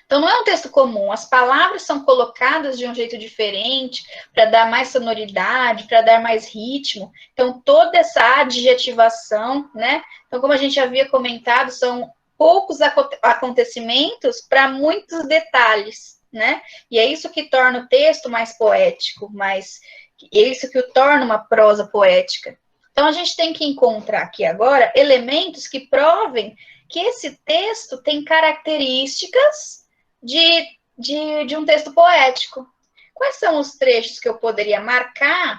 Então, não é um texto comum. As palavras são colocadas de um jeito diferente para dar mais sonoridade, para dar mais ritmo. Então, toda essa adjetivação, né? Então, como a gente havia comentado, são poucos acontecimentos para muitos detalhes, né? E é isso que torna o texto mais poético, é isso que o torna uma prosa poética. Então, a gente tem que encontrar aqui agora elementos que provem que esse texto tem características de um texto poético. Quais são os trechos que eu poderia marcar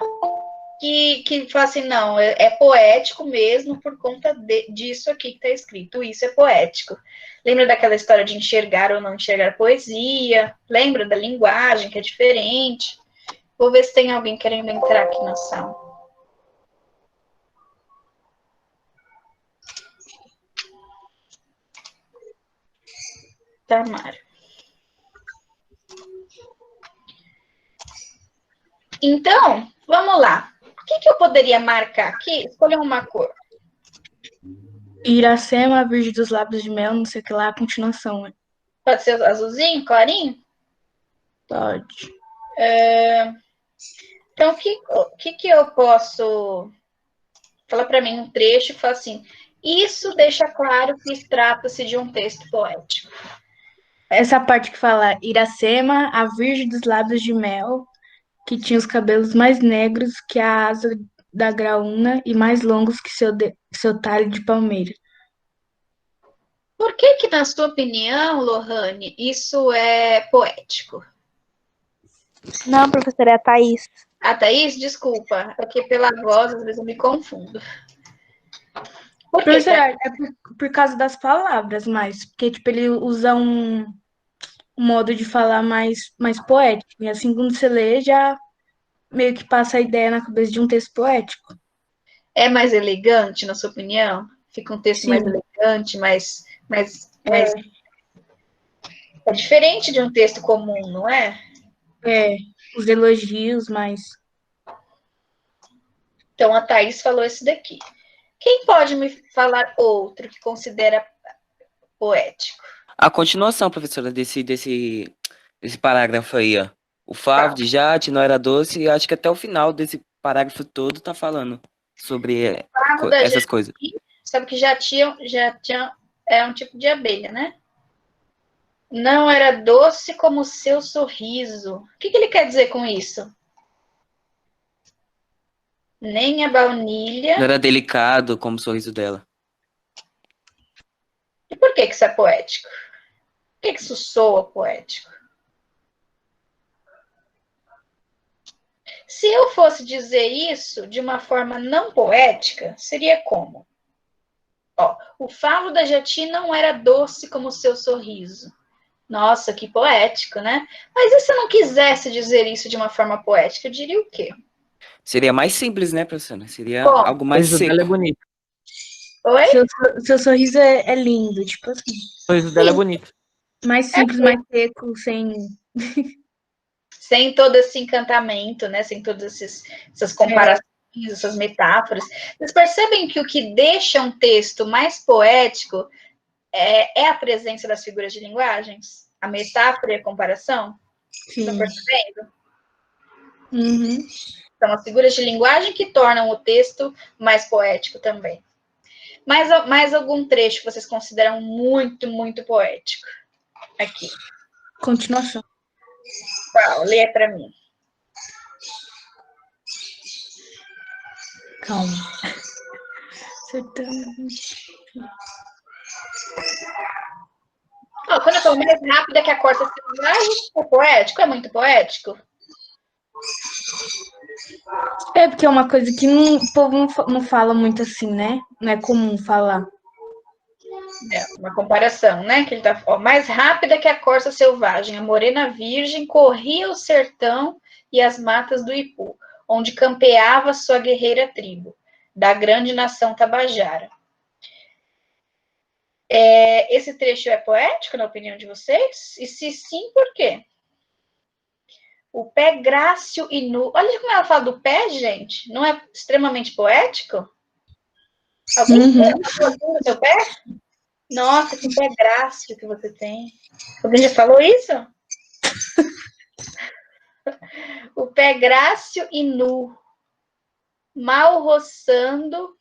que fala assim, não, é poético mesmo por conta disso aqui que está escrito, isso é poético. Lembra daquela história de enxergar ou não enxergar poesia? Lembra da linguagem, que é diferente? Vou ver se tem alguém querendo entrar aqui na sala. Tamara. Então, vamos lá. O que eu poderia marcar aqui? Escolher uma cor. Iracema, Virgem dos Lábios de Mel, não sei o que lá, a continuação. Né? Pode ser azulzinho, clarinho? Pode. Então, o que eu posso... Fala para mim um trecho e fala assim, isso deixa claro que trata-se de um texto poético. Essa parte que fala Iracema, a Virgem dos Lábios de Mel, que tinha os cabelos mais negros que a asa da graúna e mais longos que seu talho de palmeira. Por que, na sua opinião, Lohane, isso é poético? Não, professora, é a Thaís. A Thaís, desculpa, porque pela voz às vezes eu me confundo. Por que, professora, é por causa das palavras, mas porque tipo, ele usa um modo de falar mais poético. E assim, quando você lê, já meio que passa a ideia na cabeça de um texto poético. É mais elegante, na sua opinião? Fica um texto mais elegante, mais É diferente de um texto comum, não é? É, os elogios, mas... Então, a Thaís falou esse daqui. Quem pode me falar outro que considera poético? A continuação, professora, desse parágrafo aí, ó. O favo de Jade não era doce, e acho que até o final desse parágrafo todo tá falando sobre Favo da essas Jati, coisas. sabe que já tinha é um tipo de abelha, né? Não era doce como o seu sorriso. O que ele quer dizer com isso? Nem a baunilha. Não era delicado como o sorriso dela. E por que isso é poético? Por que isso soa poético? Se eu fosse dizer isso de uma forma não poética, seria como? Ó, o favo da Jati não era doce como o seu sorriso. Nossa, que poético, né? Mas e se eu não quisesse dizer isso de uma forma poética, eu diria o quê? Seria mais simples, né, professora? Seria Como? algo mais sorriso seco. dela é bonito. Oi? Seu sorriso é lindo, tipo assim. O sorriso dela é bonito. Mais simples, mais seco, sem todo esse encantamento, né? Sem todas essas comparações, essas metáforas. Vocês percebem que o que deixa um texto mais poético é a presença das figuras de linguagens? A metáfora e a comparação? Estão percebendo? Uhum. São as figuras de linguagem que tornam o texto mais poético também. Mais algum trecho que vocês consideram muito, muito poético? Aqui. Continuação. Qual? Lê para mim. Calma. Quando eu falo mais rápida que a corça selvagem, é poético? É muito poético? É porque é uma coisa que o povo não fala muito assim, né? Não é comum falar. É, uma comparação, né? Que ele tá, mais rápida que a corça selvagem, a morena virgem corria o sertão e as matas do Ipu, onde campeava sua guerreira tribo, da grande nação Tabajara. Esse trecho é poético, na opinião de vocês? E se sim, por quê? O pé grácil e nu. Olha como ela fala do pé, gente. Não é extremamente poético? Alguém falou do seu pé? Nossa, que pé grácil que você tem. Alguém já falou isso? O pé grácil e nu, mal roçando,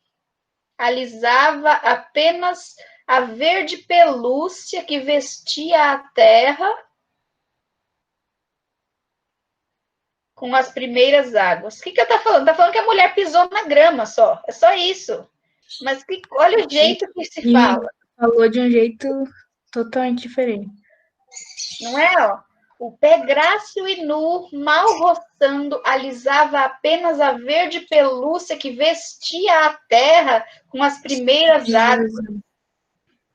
alisava apenas a verde pelúcia que vestia a terra com as primeiras águas. O que ela tá falando? Tá falando que a mulher pisou na grama só. É só isso. Mas olha o jeito que se fala. Falou de um jeito totalmente diferente. Não é, ó? O pé grácil e nu, mal roçando, alisava apenas a verde pelúcia que vestia a terra com as primeiras águas.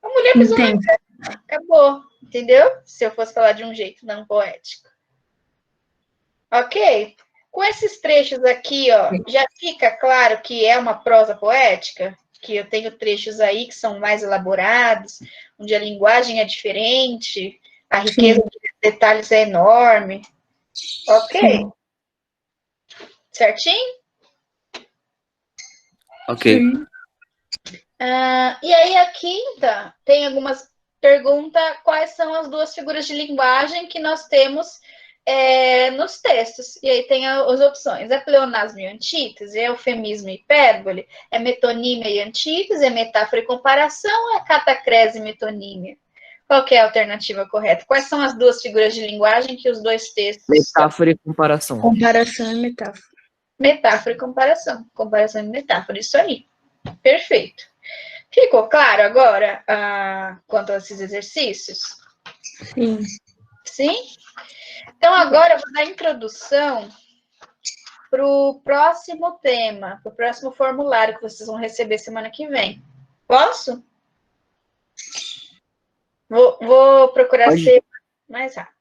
A mulher pisou na grama. Acabou. Entendeu? Se eu fosse falar de um jeito não poético. Ok? Com esses trechos aqui, ó, já fica claro que é uma prosa poética? Que eu tenho trechos aí que são mais elaborados, onde a linguagem é diferente, a riqueza de detalhes é enorme. Ok? Certinho? Ok. E aí a quinta tem algumas perguntas, quais são as duas figuras de linguagem que nós temos nos textos. E aí tem as opções. É pleonasmo e antítese, é eufemismo e hipérbole, é metonímia e antítese, é metáfora e comparação, é catacrese e metonímia. Qual que é a alternativa correta? Quais são as duas figuras de linguagem que os dois textos... Metáfora e comparação. Comparação e metáfora. Metáfora e comparação. Comparação e metáfora, isso aí. Perfeito. Ficou claro agora quanto a esses exercícios? Sim. Sim? Então, agora eu vou dar introdução para o próximo tema, para o próximo formulário que vocês vão receber semana que vem. Posso? Vou procurar ser mais rápido.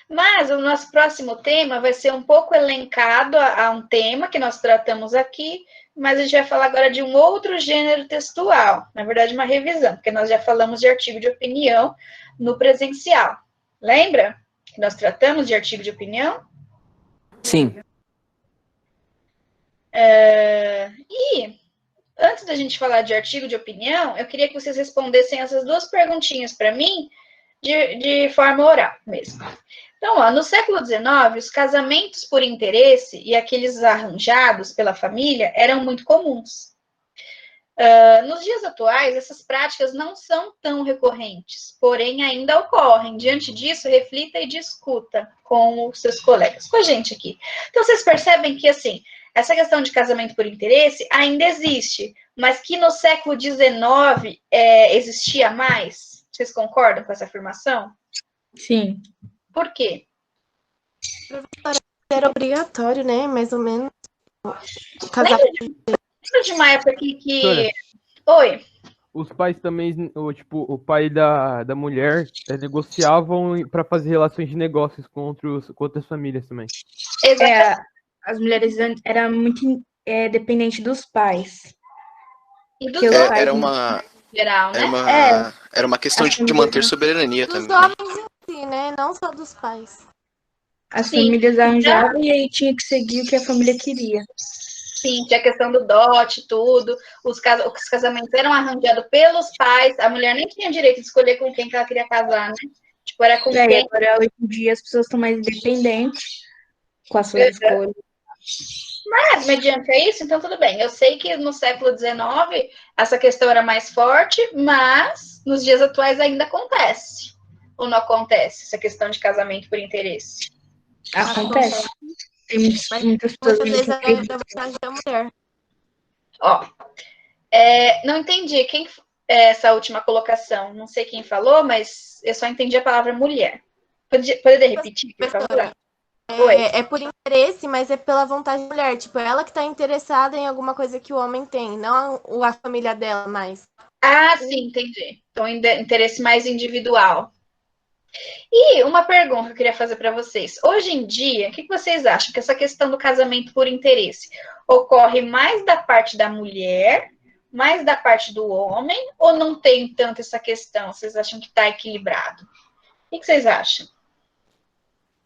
Mas o nosso próximo tema vai ser um pouco elencado a um tema que nós tratamos aqui, mas a gente vai falar agora de um outro gênero textual, na verdade uma revisão, porque nós já falamos de artigo de opinião no presencial. Lembra que nós tratamos de artigo de opinião? Sim. E, antes da gente falar de artigo de opinião, eu queria que vocês respondessem essas duas perguntinhas para mim, de forma oral mesmo. Então, ó, no século XIX, os casamentos por interesse e aqueles arranjados pela família eram muito comuns. Nos dias atuais, essas práticas não são tão recorrentes, porém ainda ocorrem. Diante disso, reflita e discuta com os seus colegas, com a gente aqui. Então, vocês percebem que, assim, essa questão de casamento por interesse ainda existe, mas que no século XIX existia mais? Vocês concordam com essa afirmação? Sim. Por quê? Era obrigatório, né? Mais ou menos. Casar. Lembra de uma época que... Professora, Oi. os pais também, o pai da mulher, negociavam para fazer relações de negócios com outras famílias também. As mulheres eram muito dependentes dos pais. E dos Porque os homens, pais Era uma, geral, né? era uma questão de manter soberania Dos também. homens em si, né? Não só dos pais. As Sim. famílias arranjavam e aí tinha que seguir o que a família queria. Sim, tinha a questão do dote, tudo. Os casamentos eram arranjados pelos pais. A mulher nem tinha direito de escolher com quem que ela queria casar, né? Tipo, era com quem. Agora, hoje em dia, as pessoas estão mais independentes com as suas escolhas. Mas, mediante isso, então tudo bem. Eu sei que no século XIX essa questão era mais forte, mas nos dias atuais ainda acontece. Ou não acontece essa questão de casamento por interesse? Acontece. Tem muitas Muitas pessoas vezes ainda é que da vontade da mulher. Ó, não entendi quem essa última colocação. Não sei quem falou, mas eu só entendi a palavra mulher. Poderia repetir, por favor? É por interesse, mas é pela vontade da mulher. Tipo, ela que tá interessada em alguma coisa que o homem tem, não a família dela mais. Ah, sim, entendi. Então, interesse mais individual. E uma pergunta que eu queria fazer para vocês. Hoje em dia, o que vocês acham? Que essa questão do casamento por interesse ocorre mais da parte da mulher, mais da parte do homem, ou não tem tanto essa questão? Vocês acham que está equilibrado? O que vocês acham?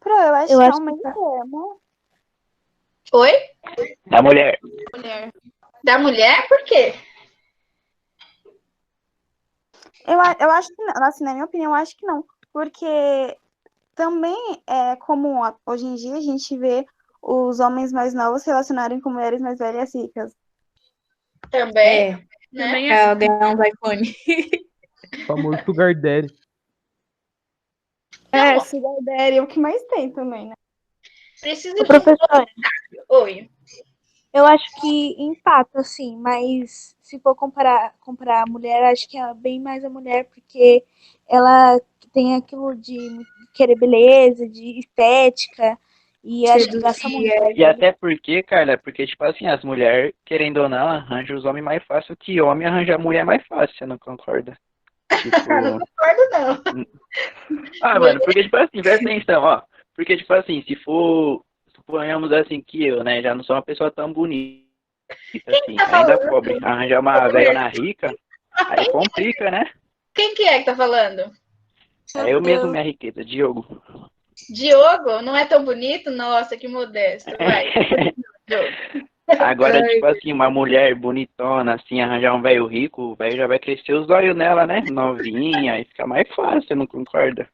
Eu acho que é um meio termo. Oi? Da mulher. Da mulher? Por quê? Eu acho que não. Assim, na minha opinião, eu acho que não. Porque também é comum, hoje em dia, a gente vê os homens mais novos se relacionarem com mulheres mais velhas ricas. Também. Né? ela ganhar um iPhone. O famoso Sugar Daddy. Sugar Daddy é o que mais tem também, né? Precisa de Professora, Oi. eu acho que empata, assim, mas se for comparar a mulher, acho que é bem mais a mulher, porque ela tem aquilo de querer beleza, de estética, e acho que essa mulher. E até porque, Carla, porque, tipo assim, as mulheres, querendo ou não, arranjam os homens mais fácil que homem arranjar mulher mais fácil, você não concorda? Tipo... Não concordo, não. Mano, porque, tipo assim, presta atenção, ó. Porque, tipo assim, se for, suponhamos assim, que eu, né, já não sou uma pessoa tão bonita, assim, ainda pobre, arranjar uma velhona rica, aí complica, né? Quem que é que tá falando? É eu mesmo, minha riqueza, Diogo. Diogo? Não é tão bonito? Nossa, que modesto. Vai. Agora, tipo assim, uma mulher bonitona, assim, arranjar um velho rico, o velho já vai crescer os olhos nela, né? Novinha, aí fica mais fácil, você não concorda?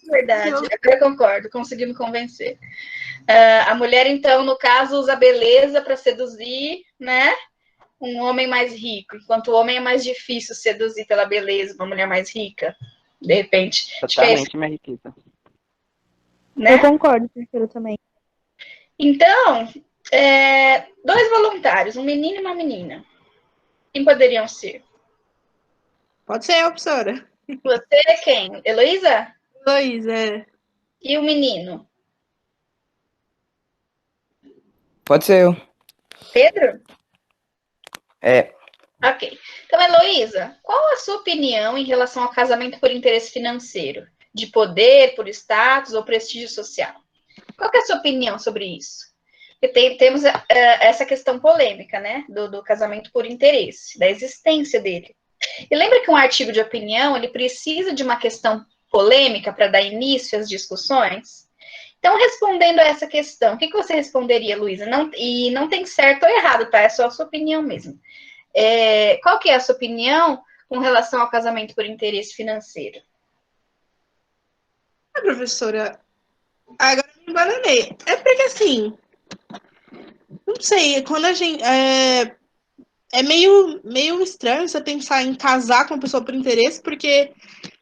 Verdade, agora eu concordo, consegui me convencer. A mulher, então, no caso, usa a beleza para seduzir, né? Um homem mais rico, enquanto o homem é mais difícil seduzir pela beleza, uma mulher mais rica, de repente. Totalmente, minha riqueza. Né? Eu concordo, professora, também. Então, dois voluntários, um menino e uma menina. Quem poderiam ser? Pode ser eu, professora. Você é quem? Heloísa? Heloísa. E o menino? Pode ser eu. Pedro? É. Ok. Então, Heloísa, qual a sua opinião em relação ao casamento por interesse financeiro? De poder, por status ou prestígio social? Qual que é a sua opinião sobre isso? Porque temos essa questão polêmica, né? Do casamento por interesse, da existência dele. E lembra que um artigo de opinião, ele precisa de uma questão polêmica para dar início às discussões? Então, respondendo a essa questão, o que você responderia, Luísa? E não tem certo ou errado, tá? É só a sua opinião mesmo. Qual que é a sua opinião com relação ao casamento por interesse financeiro? Professora, agora eu me bananei. É porque, assim, não sei, quando a gente... É meio estranho você pensar em casar com uma pessoa por interesse, porque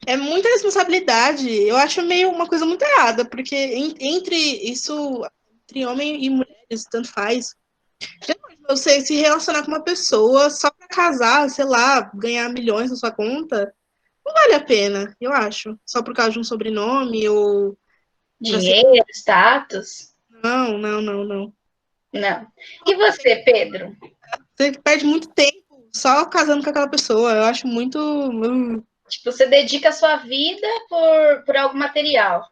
é muita responsabilidade. Eu acho meio uma coisa muito errada, porque entre homem e mulheres, tanto faz. Você se relacionar com uma pessoa só pra casar, sei lá, ganhar milhões na sua conta, não vale a pena, eu acho. Só por causa de um sobrenome ou... Dinheiro, status? Não. Não. E você, Pedro? Você perde muito tempo só casando com aquela pessoa. Eu acho muito... Tipo, você dedica a sua vida por algo material.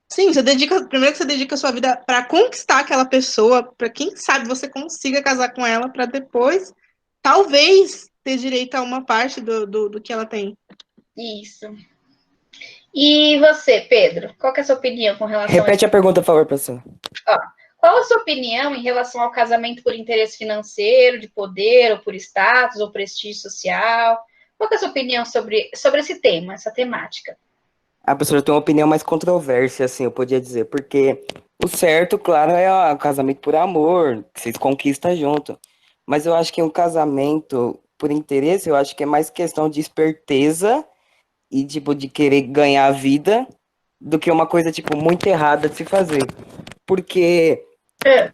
Sim, primeiro que você dedica a sua vida para conquistar aquela pessoa, para quem sabe você consiga casar com ela, para depois, talvez, ter direito a uma parte do que ela tem. Isso. E você, Pedro? Qual que é a sua opinião com relação Repete a pergunta, por favor, professor. Qual a sua opinião em relação ao casamento por interesse financeiro, de poder, ou por status, ou prestígio social? Qual que é a sua opinião sobre esse tema, essa temática? A professora tem uma opinião mais controversa, assim, eu podia dizer, porque o certo, claro, é o casamento por amor, que vocês conquistam junto. Mas eu acho que um casamento por interesse, eu acho que é mais questão de esperteza e, tipo, de querer ganhar a vida do que uma coisa, tipo, muito errada de se fazer. Porque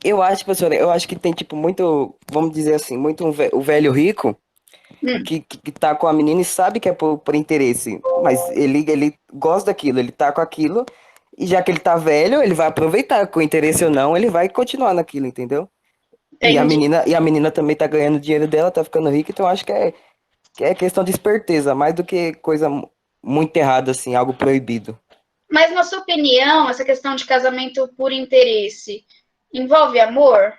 eu acho, professora, eu acho que tem, tipo, muito, vamos dizer assim, muito o velho rico que tá com a menina e sabe que é por interesse, mas ele gosta daquilo, ele tá com aquilo, e já que ele tá velho, ele vai aproveitar, com interesse ou não, ele vai continuar naquilo, entendeu? E a menina também tá ganhando dinheiro dela, tá ficando rica, então eu acho que é questão de esperteza, mais do que coisa muito errada, assim, algo proibido. Mas, na sua opinião, essa questão de casamento por interesse envolve amor?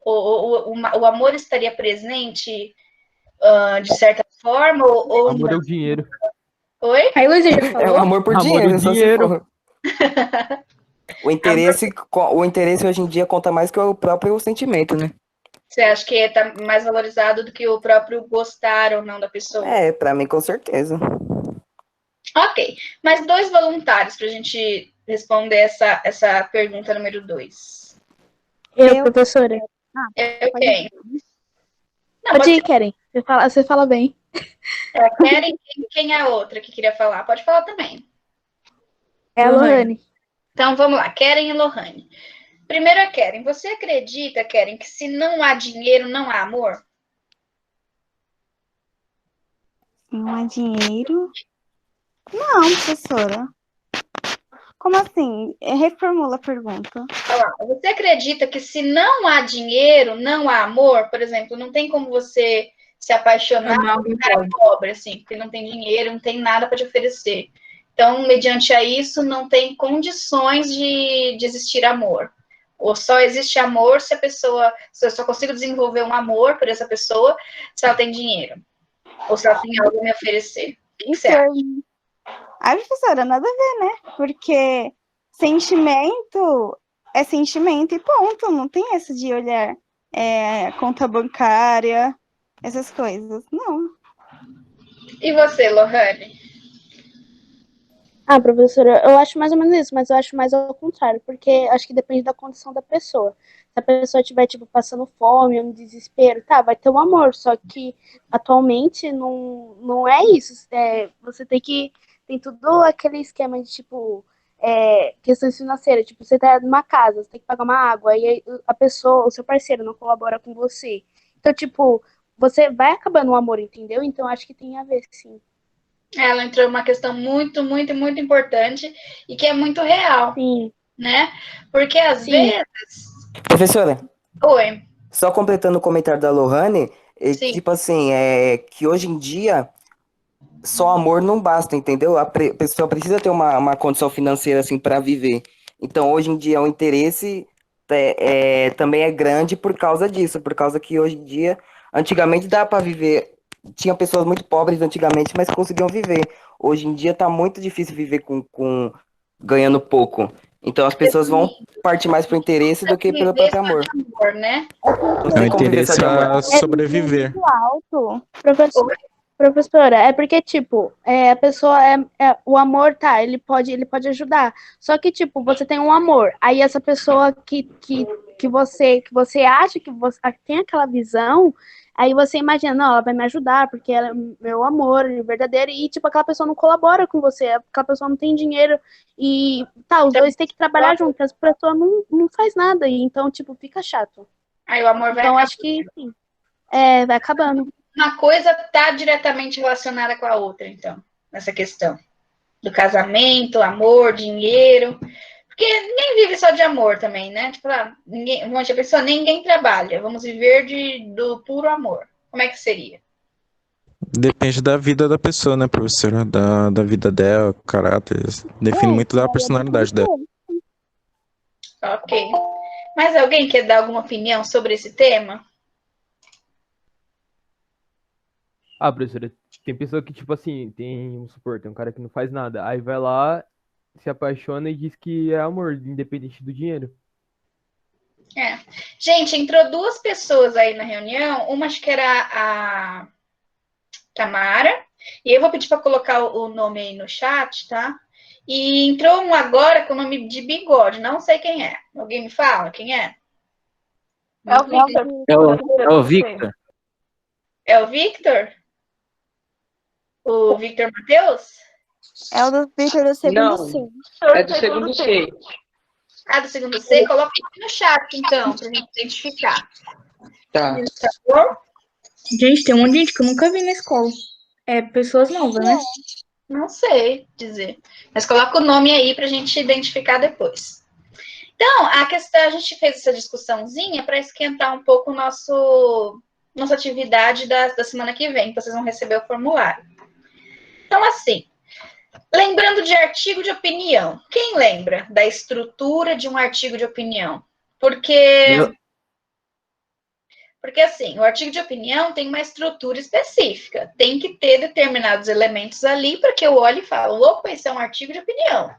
O amor estaria presente de certa forma? Ou Amor é não? o dinheiro. Oi? Aí, Luísa já falou. É o amor por dinheiro, só se dinheiro. for. O interesse hoje em dia conta mais que o próprio sentimento, né? Você acha que está mais valorizado do que o próprio gostar ou não da pessoa? É, pra mim com certeza. Ok, mas 2 voluntários para a gente responder essa pergunta número 2. Eu, professora. Eu quem? Pode ir, Keren. Você fala bem. Keren, quem é a outra que queria falar? Pode falar também. É a Lohane. Então vamos lá, Keren e Lohane. Primeiro a Keren. Você acredita, Keren, que se não há dinheiro, não há amor? Não há dinheiro? Não, professora. Como assim? Reformula a pergunta. Você acredita que se não há dinheiro, não há amor? Por exemplo, não tem como você se apaixonar por um cara pobre, assim, porque não tem dinheiro, não tem nada para te oferecer. Então, mediante a isso, não tem condições de existir amor. Ou só existe amor se eu só consigo desenvolver um amor por essa pessoa se ela tem dinheiro. Ou se ela tem algo a me oferecer. O que você acha? Ai, professora, nada a ver, né? Porque sentimento é sentimento e ponto. Não tem essa de olhar conta bancária, essas coisas. Não. E você, Lohane? Professora, eu acho mais ou menos isso, mas eu acho mais ao contrário, porque acho que depende da condição da pessoa. Se a pessoa estiver, tipo, passando fome, um desespero, tá, vai ter um amor, só que atualmente não é isso. Você tem tudo aquele esquema de, tipo, questões financeiras, tipo, você tá numa casa, você tem que pagar uma água, e aí a pessoa, o seu parceiro não colabora com você. Então, tipo, você vai acabando o amor, entendeu? Então, acho que tem a ver, sim. Ela entrou em uma questão muito, muito, muito importante e que é muito real. Sim. Né? Porque às vezes... Professora. Oi. Só completando o comentário da Lohane, tipo assim, que hoje em dia só amor não basta, entendeu? A pessoa precisa ter uma condição financeira assim para viver. Então, hoje em dia, o interesse também é grande por causa disso, por causa que hoje em dia, antigamente dá para viver, tinha pessoas muito pobres antigamente, mas conseguiam viver. Hoje em dia tá muito difícil viver com ganhando pouco. Então as pessoas vão partir mais pro interesse do que pelo Viver próprio só amor. de amor, né? Não É o tem como viver só interesse de amor. a sobreviver. Muito alto. Professora, é porque, tipo, a pessoa o amor, tá, ele pode ajudar. Só que, tipo, você tem um amor, aí essa pessoa que você acha que você tem aquela visão, aí você imagina, não, ela vai me ajudar, porque ela é meu amor verdadeiro, e, tipo, aquela pessoa não colabora com você, aquela pessoa não tem dinheiro, e tá, os dois têm que trabalhar juntos, a pessoa não faz nada, e então, tipo, fica chato. Aí o amor vai Então, acabar. acho que, sim, vai acabando. Uma coisa está diretamente relacionada com a outra, então, nessa questão do casamento, amor, dinheiro. Porque ninguém vive só de amor também, né? Tipo, um monte de pessoa, ninguém trabalha. Vamos viver do puro amor. Como é que seria? Depende da vida da pessoa, né, professora? Da vida dela, caráter. Define muito da personalidade dela. Ok. Mais alguém quer dar alguma opinião sobre esse tema? Professora, tem pessoa que, tipo assim, vamos supor, tem um cara que não faz nada, aí vai lá, se apaixona e diz que é amor, independente do dinheiro. Gente, entrou duas pessoas aí na reunião, uma acho que era a Tamara, e eu vou pedir para colocar o nome aí no chat, tá? E entrou um agora com o nome de Bigode, não sei quem é. Alguém me fala quem é? É o Victor. É o Victor. É o Victor? O Victor Matheus? É o do Victor do segundo Não, C. é do segundo C. Ah, do segundo C? Coloca aqui no chat, então, para a gente identificar. Tá. Por favor? Gente, tem um monte de gente que eu nunca vi na escola. É pessoas novas, né? Não sei dizer. Mas coloca o nome aí para a gente identificar depois. Então, a gente fez essa discussãozinha para esquentar um pouco nossa atividade da semana que vem, que vocês vão receber o formulário. Então, assim, lembrando de artigo de opinião. Quem lembra da estrutura de um artigo de opinião? Porque assim, o artigo de opinião tem uma estrutura específica. Tem que ter determinados elementos ali para que eu olhe e fale, opa, esse é um artigo de opinião. O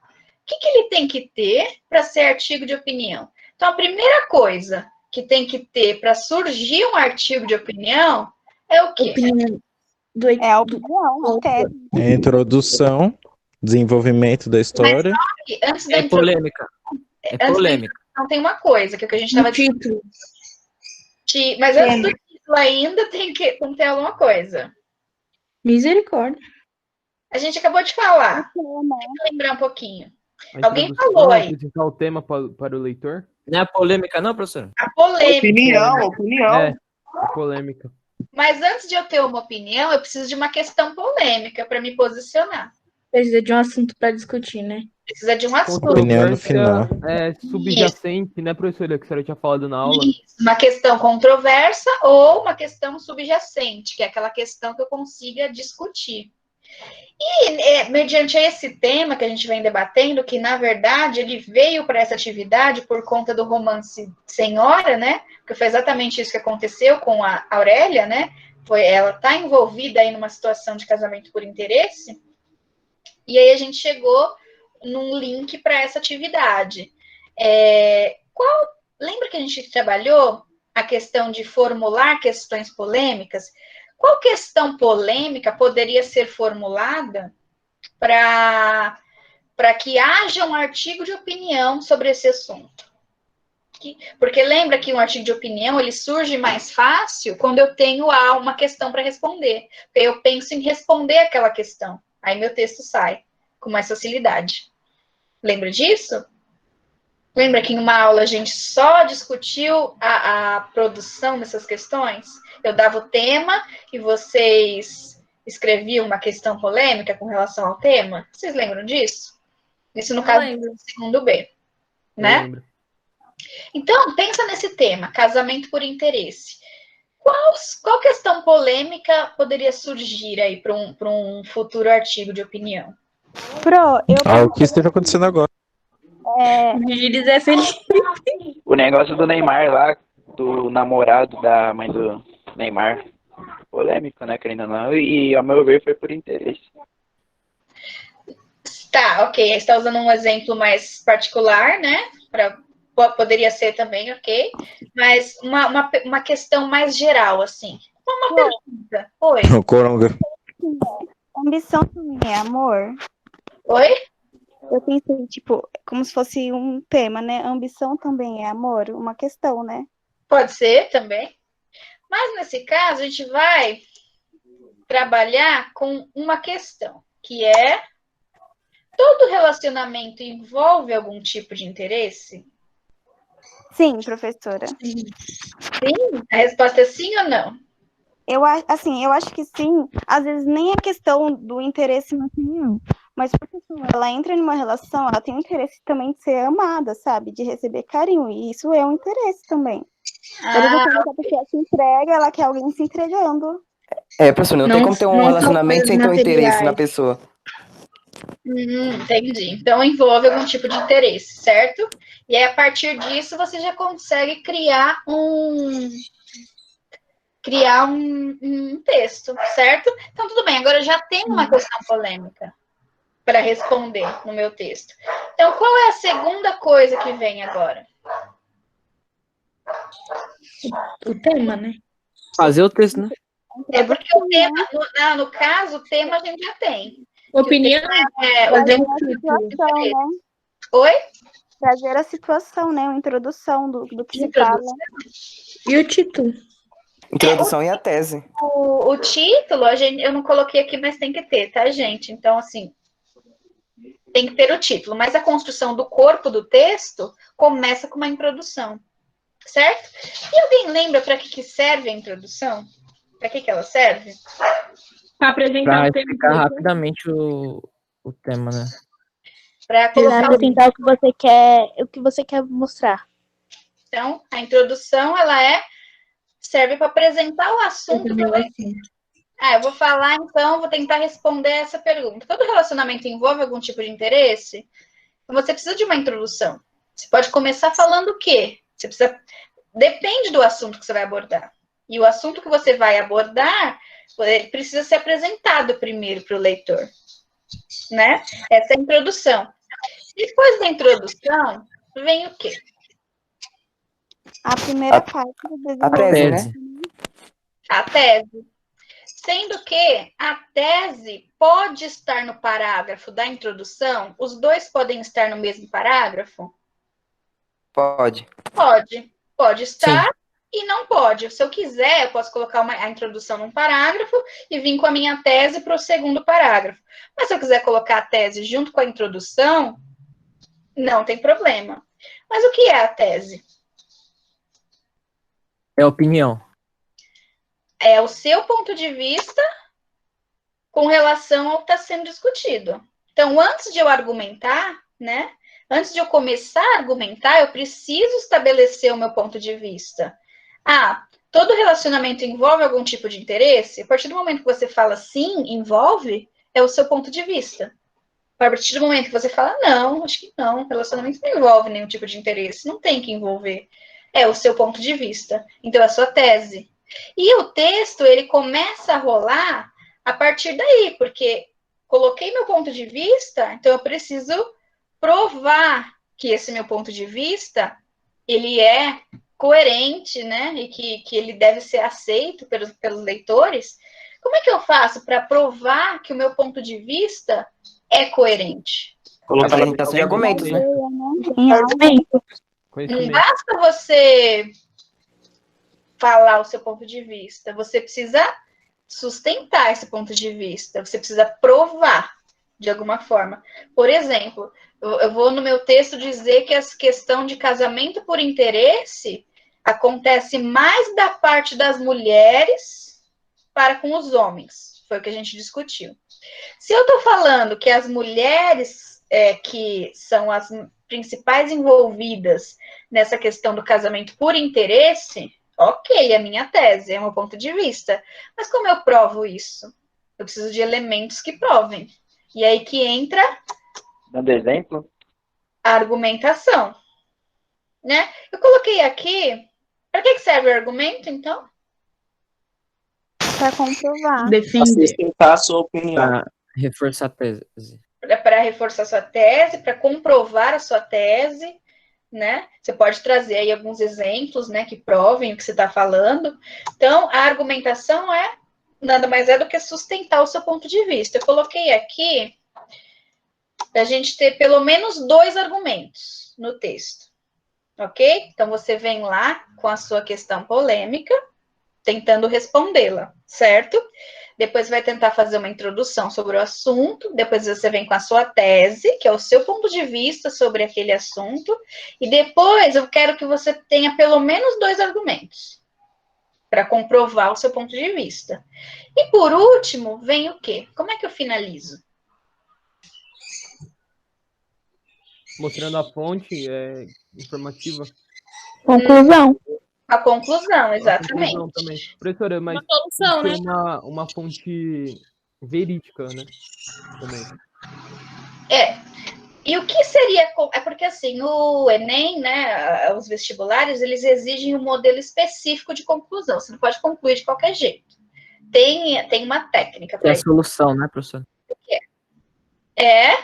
que ele tem que ter para ser artigo de opinião? Então, a primeira coisa que tem que ter para surgir um artigo de opinião é o quê? É a opinião, a tese. É introdução, desenvolvimento da história. Mas, antes da É polêmica. É polêmica. Então, tem uma coisa, que é o que a gente estava título. Mas antes do título ainda tem que ter alguma coisa. Misericórdia. A gente acabou de falar. Tem que lembrar um pouquinho. Alguém introdução, falou aí. apresentar o tema para o leitor. Não é polêmica, não, professor? A polêmica. Opinião. É polêmica. Mas antes de eu ter uma opinião, eu preciso de uma questão polêmica para me posicionar. Precisa de um assunto para discutir, né? Precisa de um assunto. Opinião no final. É subjacente, né, professora, que a senhora tinha falado na aula. Isso. Uma questão controversa ou uma questão subjacente, que é aquela questão que eu consiga discutir. E, mediante esse tema que a gente vem debatendo, que, na verdade, ele veio para essa atividade por conta do romance Senhora, né? Que foi exatamente isso que aconteceu com a Aurélia, né? Ela está envolvida aí numa situação de casamento por interesse. E aí a gente chegou num link para essa atividade. Lembra que a gente trabalhou a questão de formular questões polêmicas? Qual questão polêmica poderia ser formulada para que haja um artigo de opinião sobre esse assunto? Porque lembra que um artigo de opinião ele surge mais fácil quando eu tenho uma questão para responder. Eu penso em responder aquela questão. Aí meu texto sai com mais facilidade. Lembra disso? Lembra que em uma aula a gente só discutiu a produção dessas questões? Eu dava o tema e vocês escreviam uma questão polêmica com relação ao tema? Vocês lembram disso? Isso no caso do segundo B, né? Lembro. Então, pensa nesse tema, casamento por interesse. Qual questão polêmica poderia surgir aí para um futuro artigo de opinião? O que esteja acontecendo agora. José Felipe. O negócio do Neymar lá, do namorado da mãe do Neymar. Polêmico, né, querendo ou não. E, ao meu ver, foi por interesse. Tá, ok. Você está usando um exemplo mais particular, né? Poderia ser também, ok. Mas uma questão mais geral, assim. Uma pergunta. Oi. O Coronga. Ambição também é amor? Oi? Eu pensei, tipo, como se fosse um tema, né? Ambição também é amor? Uma questão, né? Pode ser também. Mas nesse caso, a gente vai trabalhar com uma questão, que é: todo relacionamento envolve algum tipo de interesse? Sim, professora. Sim? A resposta é sim ou não? Eu acho que sim. Às vezes nem é questão do interesse material, mas porque ela entra numa relação, ela tem o interesse também de ser amada, sabe? De receber carinho, e isso é um interesse também. Por exemplo, quando a pessoa se entrega, ela quer alguém se entregando. Professor, não tem como ter um relacionamento sem ter um interesse na pessoa. Entendi. Então envolve algum tipo de interesse, certo? E aí, a partir disso, você já consegue criar um texto, certo? Então, tudo bem. Agora eu já tenho uma questão polêmica para responder no meu texto. Então, qual é a segunda coisa que vem agora? O tema, né? Fazer o texto, né? É porque o tema, no caso, o tema a gente já tem. Opinião? Trazer a situação, né? Oi? Trazer a situação, né? Uma introdução do que se fala. E o título? Introdução e a tese. O título, eu não coloquei aqui, mas tem que ter, tá, gente? Então, assim, tem que ter o título. Mas a construção do corpo do texto começa com uma introdução, certo? E alguém lembra para que serve a introdução? Para que ela serve? Para apresentar Pra o tema. explicar rapidamente o tema, né? Para colocar apresentar o que você quer mostrar. Então, a introdução, ela serve para apresentar o assunto. Eu vou falar, então, vou tentar responder essa pergunta. Todo relacionamento envolve algum tipo de interesse? Então, você precisa de uma introdução. Você pode começar falando o quê? Você precisa... Depende do assunto que você vai abordar. E o assunto que você vai abordar, ele precisa ser apresentado primeiro para o leitor, né? Essa é a introdução. Depois da introdução, vem o quê? A primeira parte do desenvolvimento. A tese. Sendo que a tese pode estar no parágrafo da introdução, os dois podem estar no mesmo parágrafo? Pode. Pode estar. Sim. E não pode. Se eu quiser, eu posso colocar a introdução num parágrafo e vir com a minha tese para o segundo parágrafo. Mas se eu quiser colocar a tese junto com a introdução, não tem problema. Mas o que é a tese? É opinião. É o seu ponto de vista com relação ao que está sendo discutido. Então, antes de eu argumentar, né? Antes de eu começar a argumentar, eu preciso estabelecer o meu ponto de vista. Todo relacionamento envolve algum tipo de interesse? A partir do momento que você fala sim, envolve, é o seu ponto de vista. A partir do momento que você fala não, acho que não, relacionamento não envolve nenhum tipo de interesse, não tem que envolver. É o seu ponto de vista. Então, é a sua tese. E o texto, ele começa a rolar a partir daí, porque coloquei meu ponto de vista, então eu preciso provar que esse meu ponto de vista, ele é coerente, né, e que ele deve ser aceito pelos leitores. Como é que eu faço para provar que o meu ponto de vista é coerente? Apresentação de argumentos, né? Não basta você falar o seu ponto de vista, você precisa sustentar esse ponto de vista, você precisa provar de alguma forma. Por exemplo, eu vou no meu texto dizer que a questão de casamento por interesse acontece mais da parte das mulheres para com os homens. Foi o que a gente discutiu. Se eu estou falando que as mulheres que são as principais envolvidas nessa questão do casamento por interesse, ok, é minha tese, é meu ponto de vista. Mas como eu provo isso? Eu preciso de elementos que provem. E aí que entra... Dando exemplo? A argumentação. Né? Eu coloquei aqui... Para que serve o argumento, então? Para comprovar. Defender. Sustentar a sua opinião. Pra reforçar a tese. para reforçar sua tese, para comprovar a sua tese, né? Você pode trazer aí alguns exemplos, né, que provem o que você está falando. Então, a argumentação nada mais é do que sustentar o seu ponto de vista. Eu coloquei aqui para a gente ter pelo menos 2 argumentos no texto, ok? Então, você vem lá com a sua questão polêmica, tentando respondê-la, certo? Depois vai tentar fazer uma introdução sobre o assunto, depois você vem com a sua tese, que é o seu ponto de vista sobre aquele assunto, e depois eu quero que você tenha pelo menos 2 argumentos para comprovar o seu ponto de vista. E por último, vem o quê? Como é que eu finalizo? Mostrando a fonte informativa. Conclusão. A conclusão, exatamente. A conclusão também. Professora, mas solução, tem uma fonte verídica, né? Também. E o que seria... É porque, assim, no Enem, né, os vestibulares, eles exigem um modelo específico de conclusão. Você não pode concluir de qualquer jeito. Tem uma técnica para É a isso. solução, né, professor? O que é?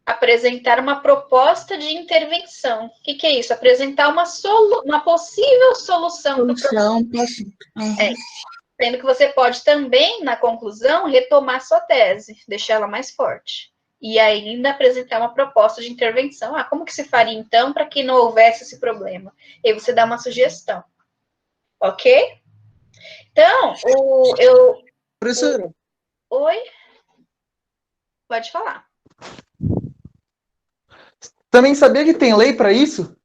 Apresentar uma proposta de intervenção. O que é isso? Apresentar uma possível solução para o problema. Sendo que você pode também, na conclusão, retomar sua tese, deixar ela mais forte. E ainda apresentar uma proposta de intervenção. Como que se faria, então, para que não houvesse esse problema? E aí você dá uma sugestão. Ok? Então, Professora. Oi? Pode falar. Também sabia que tem lei para isso?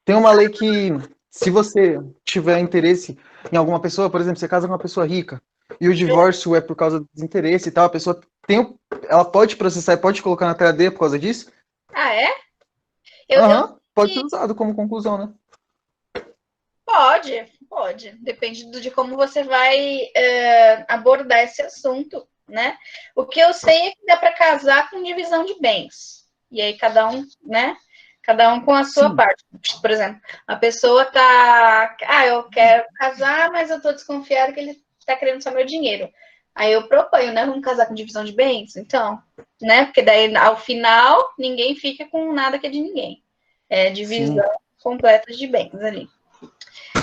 Tem uma lei que, se você tiver interesse em alguma pessoa, por exemplo, você casa com uma pessoa rica, e o divórcio é por causa do desinteresse e tal, a pessoa ela pode processar e pode colocar na TAD por causa disso? Ah, é? Pode ser usado como conclusão, né? Pode. Depende de como você vai abordar esse assunto, né? O que eu sei é que dá para casar com divisão de bens. E aí cada um, né? Cada um com a sua parte. Por exemplo, a pessoa tá... eu quero casar, mas eu tô desconfiada que ele tá querendo só meu dinheiro. Aí eu proponho, né? Vamos casar com divisão de bens? Então, né? Porque daí, ao final, ninguém fica com nada que é de ninguém. É divisão completa de bens ali.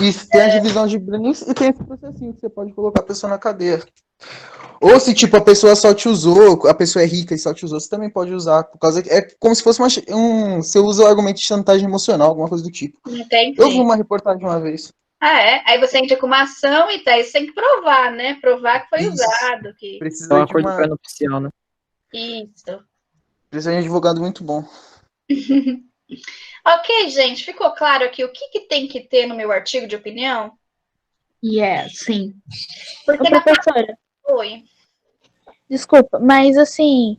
E tem a divisão de bens e tem esse processinho que você pode colocar a pessoa na cadeia. Ou se, tipo, a pessoa só te usou, a pessoa é rica e só te usou, você também pode usar, por causa que é como se fosse você usa o argumento de chantagem emocional, alguma coisa do tipo. Entendi. Eu vi uma reportagem uma vez. Aí você entra com uma ação e você tem que provar, né? Provar que foi usado. Que... Precisa de acordo pré-nupcial, né? Isso. Precisa de um advogado muito bom. Ok, gente, ficou claro aqui o que tem que ter no meu artigo de opinião? Sim. Porque professora. Oi. Desculpa, mas assim,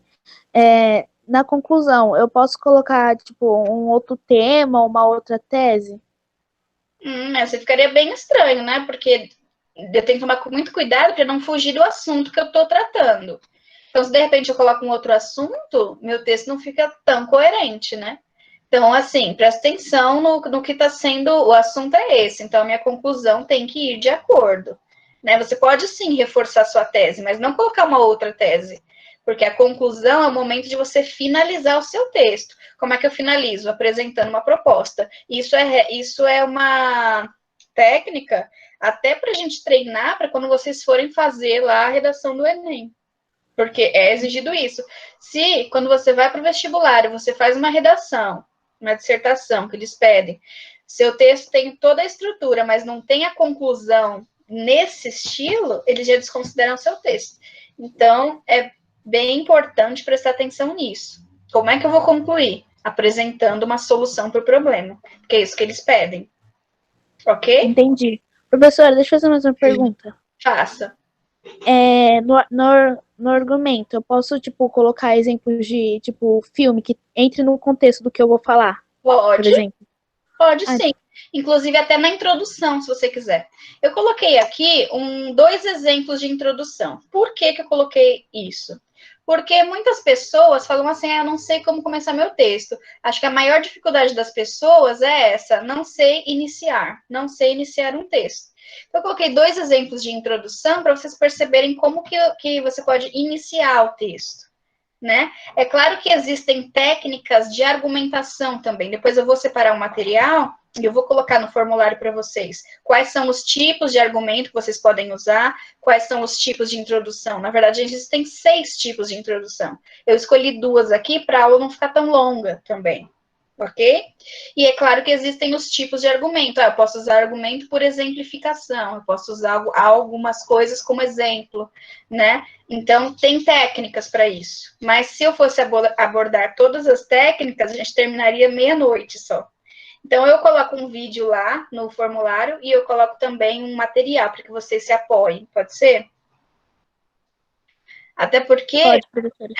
na conclusão, eu posso colocar, tipo, um outro tema, uma outra tese? Você ficaria bem estranho, né? Porque eu tenho que tomar muito cuidado para não fugir do assunto que eu estou tratando. Então, se de repente eu coloco um outro assunto, meu texto não fica tão coerente, né? Então, assim, presta atenção no que está sendo, o assunto é esse. Então, a minha conclusão tem que ir de acordo. Né? Você pode, sim, reforçar sua tese, mas não colocar uma outra tese. Porque a conclusão é o momento de você finalizar o seu texto. Como é que eu finalizo? Apresentando uma proposta. Isso é uma técnica até para a gente treinar para quando vocês forem fazer lá a redação do Enem. Porque é exigido isso. Se, quando você vai para o vestibular e você faz uma redação, uma dissertação que eles pedem, seu texto tem toda a estrutura, mas não tem a conclusão nesse estilo, eles já desconsideram seu texto. Então, é bem importante prestar atenção nisso. Como é que eu vou concluir? Apresentando uma solução para o problema, porque é isso que eles pedem. Ok? Entendi. Professora, deixa eu fazer mais uma pergunta. Faça. No argumento, eu posso, tipo, colocar exemplos de, tipo, filme que entre no contexto do que eu vou falar? Pode. Por exemplo? Pode sim. Inclusive até na introdução, se você quiser. Eu coloquei aqui 2 exemplos de introdução. Por que eu coloquei isso? Porque muitas pessoas falam assim, eu não sei como começar meu texto. Acho que a maior dificuldade das pessoas é essa, não sei iniciar um texto. Então, eu coloquei 2 exemplos de introdução para vocês perceberem como que você pode iniciar o texto, né? É claro que existem técnicas de argumentação também. Depois eu vou separar o material e eu vou colocar no formulário para vocês quais são os tipos de argumento que vocês podem usar, quais são os tipos de introdução. Na verdade, existem 6 tipos de introdução. Eu escolhi 2 aqui para a aula não ficar tão longa também. Ok? E é claro que existem os tipos de argumento. Eu posso usar argumento por exemplificação, eu posso usar algumas coisas como exemplo, né? Então, tem técnicas para isso. Mas se eu fosse abordar todas as técnicas, a gente terminaria meia-noite só. Então, eu coloco um vídeo lá no formulário e eu coloco também um material para que vocês se apoiem. Pode ser? Até porque,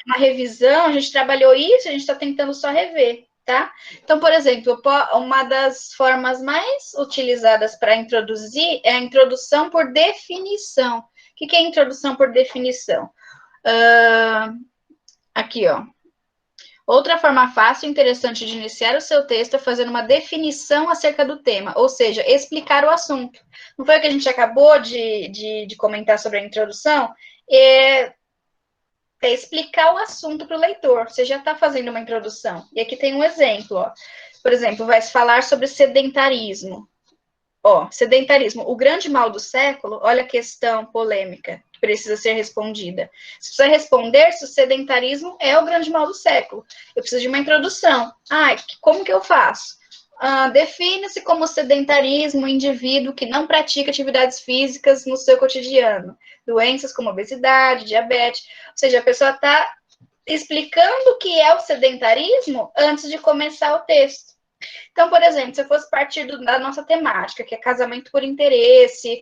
na revisão, a gente trabalhou isso, a gente está tentando só rever. Tá? Então, por exemplo, uma das formas mais utilizadas para introduzir é a introdução por definição. O que é introdução por definição? Aqui, ó. Outra forma fácil e interessante de iniciar o seu texto é fazer uma definição acerca do tema, ou seja, explicar o assunto. Não foi o que a gente acabou de comentar sobre a introdução? É explicar o assunto para o leitor. Você já está fazendo uma introdução. E aqui tem um exemplo. Ó. Por exemplo, vai se falar sobre sedentarismo. Ó, sedentarismo. O grande mal do século, olha a questão polêmica que precisa ser respondida. Você precisa responder se o sedentarismo é o grande mal do século. Eu preciso de uma introdução. Como que eu faço? Define-se como sedentarismo o indivíduo que não pratica atividades físicas no seu cotidiano. Doenças como obesidade, diabetes. Ou seja, a pessoa está explicando o que é o sedentarismo antes de começar o texto. Então, por exemplo, se eu fosse partir da nossa temática, que é casamento por interesse,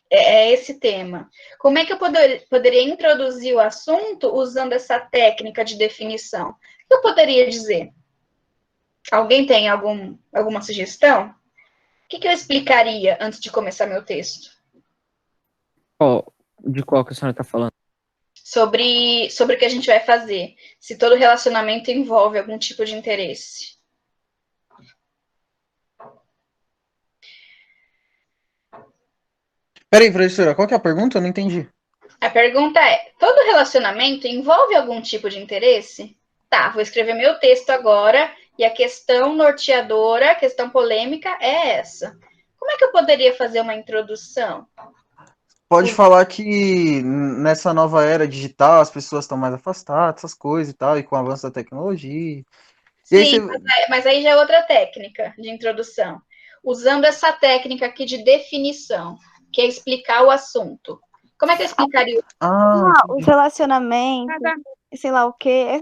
é esse tema. Como é que eu poderia introduzir o assunto usando essa técnica de definição? O que eu poderia dizer? Alguém tem alguma sugestão? O que eu explicaria antes de começar meu texto? De qual que a senhora está falando? Sobre o que a gente vai fazer. Se todo relacionamento envolve algum tipo de interesse. Peraí, professora, qual que é a pergunta? Eu não entendi. A pergunta é, todo relacionamento envolve algum tipo de interesse? Tá, vou escrever meu texto agora, e a questão norteadora, a questão polêmica é essa. Como é que eu poderia fazer uma introdução? Pode falar que nessa nova era digital as pessoas estão mais afastadas, essas coisas e tal, e com o avanço da tecnologia. Sim, mas aí já é outra técnica de introdução. Usando essa técnica aqui de definição, que é explicar o assunto. Como é que eu explicaria? Os relacionamentos, sei lá o quê.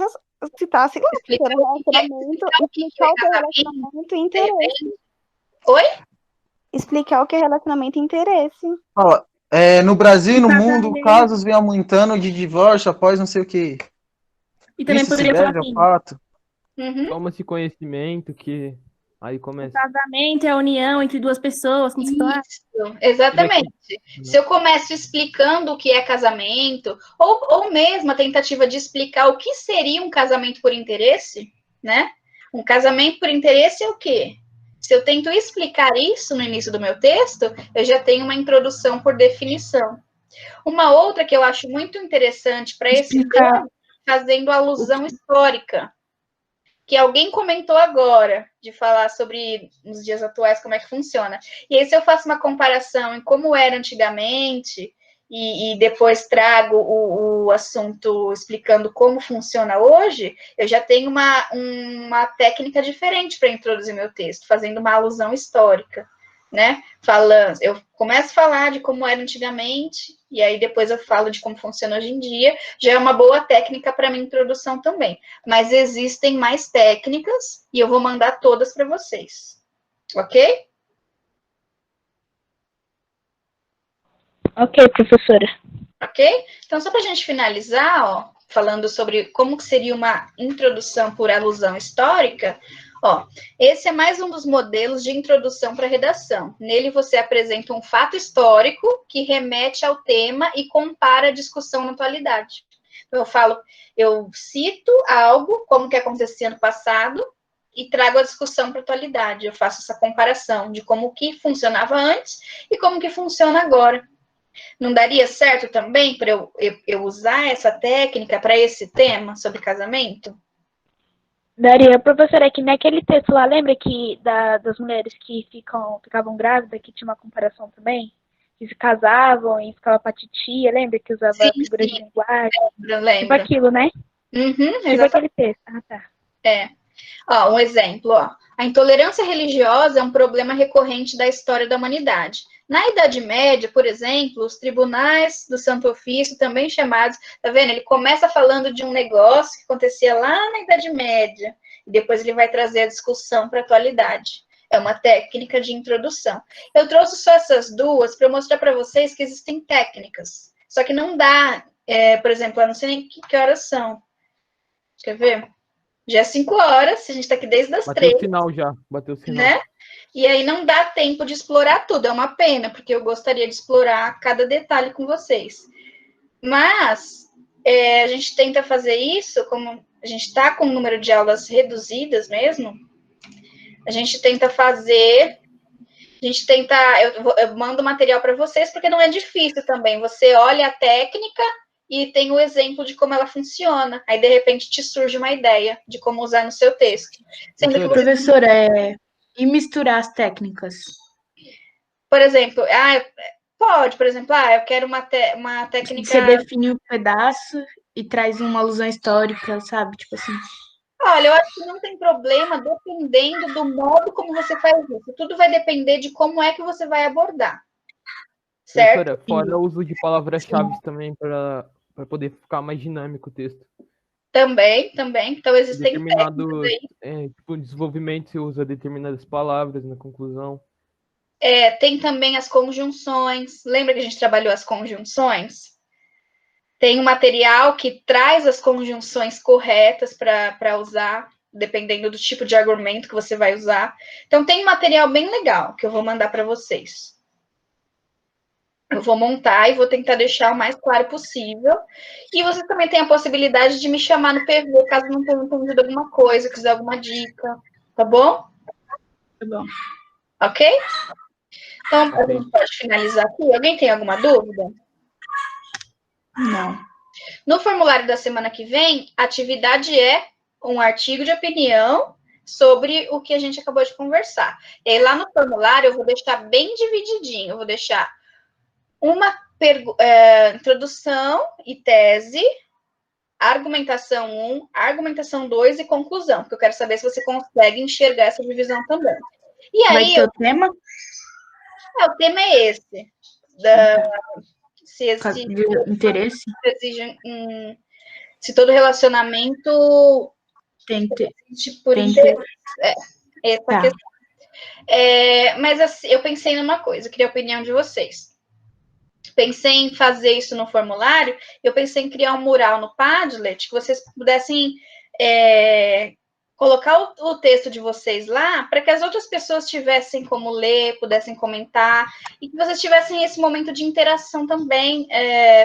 Citar, sei lá, explicar o que é relacionamento e interesse. Oi? Explicar o que é relacionamento e interesse. Fala, no Brasil e no mundo, casos vêm aumentando de divórcio após não sei o quê. E também Isso poderia se falar deve assim, ao fato. Toma-se conhecimento que aí o começa. casamento é a união entre duas pessoas. Como você fala. Isso, exatamente. Se eu começo explicando o que é casamento, ou mesmo a tentativa de explicar o que seria um casamento por interesse, né? Um casamento por interesse é o quê? Se eu tento explicar isso no início do meu texto, eu já tenho uma introdução por definição. Uma outra que eu acho muito interessante para esse tema, fazendo alusão histórica, que alguém comentou agora, de falar sobre nos dias atuais como é que funciona. E aí, se eu faço uma comparação em como era antigamente, e depois trago o assunto explicando como funciona hoje, eu já tenho uma técnica diferente para introduzir meu texto, fazendo uma alusão histórica, né? Eu começo a falar de como era antigamente, e aí depois eu falo de como funciona hoje em dia, já é uma boa técnica para minha introdução também. Mas existem mais técnicas, e eu vou mandar todas para vocês. Ok? Ok, professora. Ok? Então, só para a gente finalizar, ó, falando sobre como que seria uma introdução por alusão histórica, ó, esse é mais um dos modelos de introdução para redação. Nele você apresenta um fato histórico que remete ao tema e compara a discussão na atualidade. Então, eu cito algo, como que acontecia no passado, e trago a discussão para a atualidade. Eu faço essa comparação de como que funcionava antes e como que funciona agora. Não daria certo também para eu usar essa técnica para esse tema sobre casamento? Daria, professora, é que naquele texto lá, lembra que das mulheres que ficavam grávidas, que tinha uma comparação também? Que se casavam e ficava pra titia, lembra que usava Sim, figuras de linguagem? lembro. Tipo aquilo, né? Uhum, Tipo exatamente. aquele texto. Ah, tá. É. Ó, um exemplo, ó. A intolerância religiosa é um problema recorrente da história da humanidade. Na Idade Média, por exemplo, os tribunais do Santo Ofício, também chamados, tá vendo? Ele começa falando de um negócio que acontecia lá na Idade Média, e depois ele vai trazer a discussão para a atualidade. É uma técnica de introdução. Eu trouxe só essas duas para mostrar para vocês que existem técnicas. Só que não dá, por exemplo, eu não sei nem que horas são. Quer ver? Já é 5 horas, a gente está aqui desde as 3. Bateu o sinal já, bateu o sinal. Né? E aí não dá tempo de explorar tudo, é uma pena, porque eu gostaria de explorar cada detalhe com vocês. Mas a gente tenta fazer isso, como a gente está com um número de aulas reduzidas mesmo, a gente tenta fazer, eu mando material para vocês, porque não é difícil também. Você olha a técnica e tem o exemplo de como ela funciona. Aí, de repente, te surge uma ideia de como usar no seu texto. Sendo que você... Professora, e misturar as técnicas? Por exemplo, pode, por exemplo, eu quero uma técnica... Você define um pedaço e traz uma alusão histórica, sabe? Tipo assim... Olha, eu acho que não tem problema, dependendo do modo como você faz isso. Tudo vai depender de como é que você vai abordar. Certo? Professora, fora o uso de palavras-chave também para poder ficar mais dinâmico o texto. Também. Então, existem determinado tipo, desenvolvimento, você usa determinadas palavras na conclusão. Tem também as conjunções. Lembra que a gente trabalhou as conjunções? Tem um material que traz as conjunções corretas para usar, dependendo do tipo de argumento que você vai usar. Então, tem um material bem legal que eu vou mandar para vocês. Eu vou montar e vou tentar deixar o mais claro possível. E você também tem a possibilidade de me chamar no PV, caso não tenha entendido alguma coisa, quiser alguma dica. Tá bom? Tá bom. Ok? Então, a gente pode finalizar aqui. Alguém tem alguma dúvida? Não. No formulário da semana que vem, a atividade é um artigo de opinião sobre o que a gente acabou de conversar. E aí, lá no formulário, eu vou deixar bem divididinho. Eu vou deixar uma introdução e tese, argumentação 1, argumentação 2 e conclusão, porque eu quero saber se você consegue enxergar essa divisão também. E aí, vai ter o tema? O tema é esse. Se interesse? Se todo relacionamento tem que ter. Por interesse. Essa questão. Mas assim, eu pensei numa coisa, eu queria a opinião de vocês. Pensei em fazer isso no formulário, eu pensei em criar um mural no Padlet, que vocês pudessem colocar o texto de vocês lá, para que as outras pessoas tivessem como ler, pudessem comentar, e que vocês tivessem esse momento de interação também,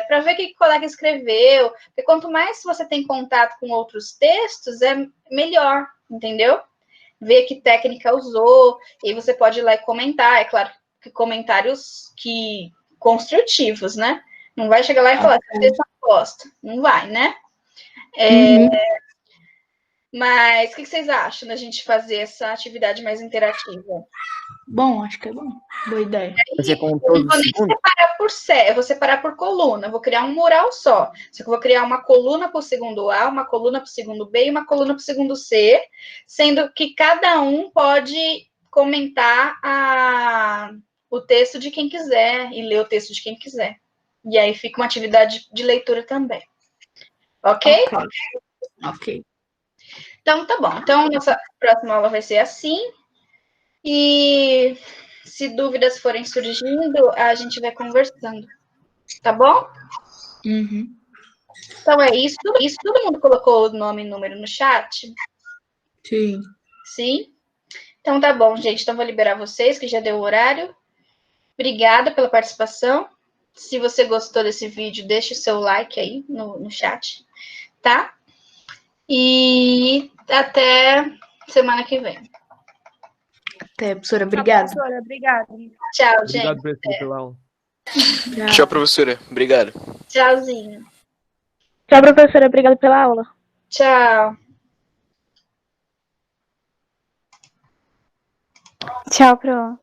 para ver o que o colega escreveu, porque quanto mais você tem contato com outros textos, é melhor, entendeu? Ver que técnica usou, e você pode ir lá e comentar, é claro, que comentários construtivos, né? Não vai chegar lá e falar, esse texto não gosta. Não vai, né? Mas o que vocês acham da gente fazer essa atividade mais interativa? Bom, acho que é bom. Boa ideia. Eu não vou nem separar por série, eu vou separar por coluna. Eu vou criar um mural só. Só que eu vou criar uma coluna para o segundo A, uma coluna para o segundo B e uma coluna para o segundo C, sendo que cada um pode comentar o texto de quem quiser e ler o texto de quem quiser. E aí fica uma atividade de leitura também. Ok? Ok. Então, tá bom. Então, nossa próxima aula vai ser assim. E se dúvidas forem surgindo, a gente vai conversando. Tá bom? Então, é isso. Todo mundo colocou o nome e número no chat? Sim. Sim? Então, tá bom, gente. Então, vou liberar vocês, que já deu o horário. Obrigada pela participação. Se você gostou desse vídeo, deixe o seu like aí no chat, tá? E até semana que vem. Até, professora. Obrigada. Professora, obrigada. Tchau, Obrigado, gente. professor, pela aula. Tchau, professora. Obrigado. Tchauzinho. Tchau, professora. Obrigada pela aula. Tchau. Tchau, Pro.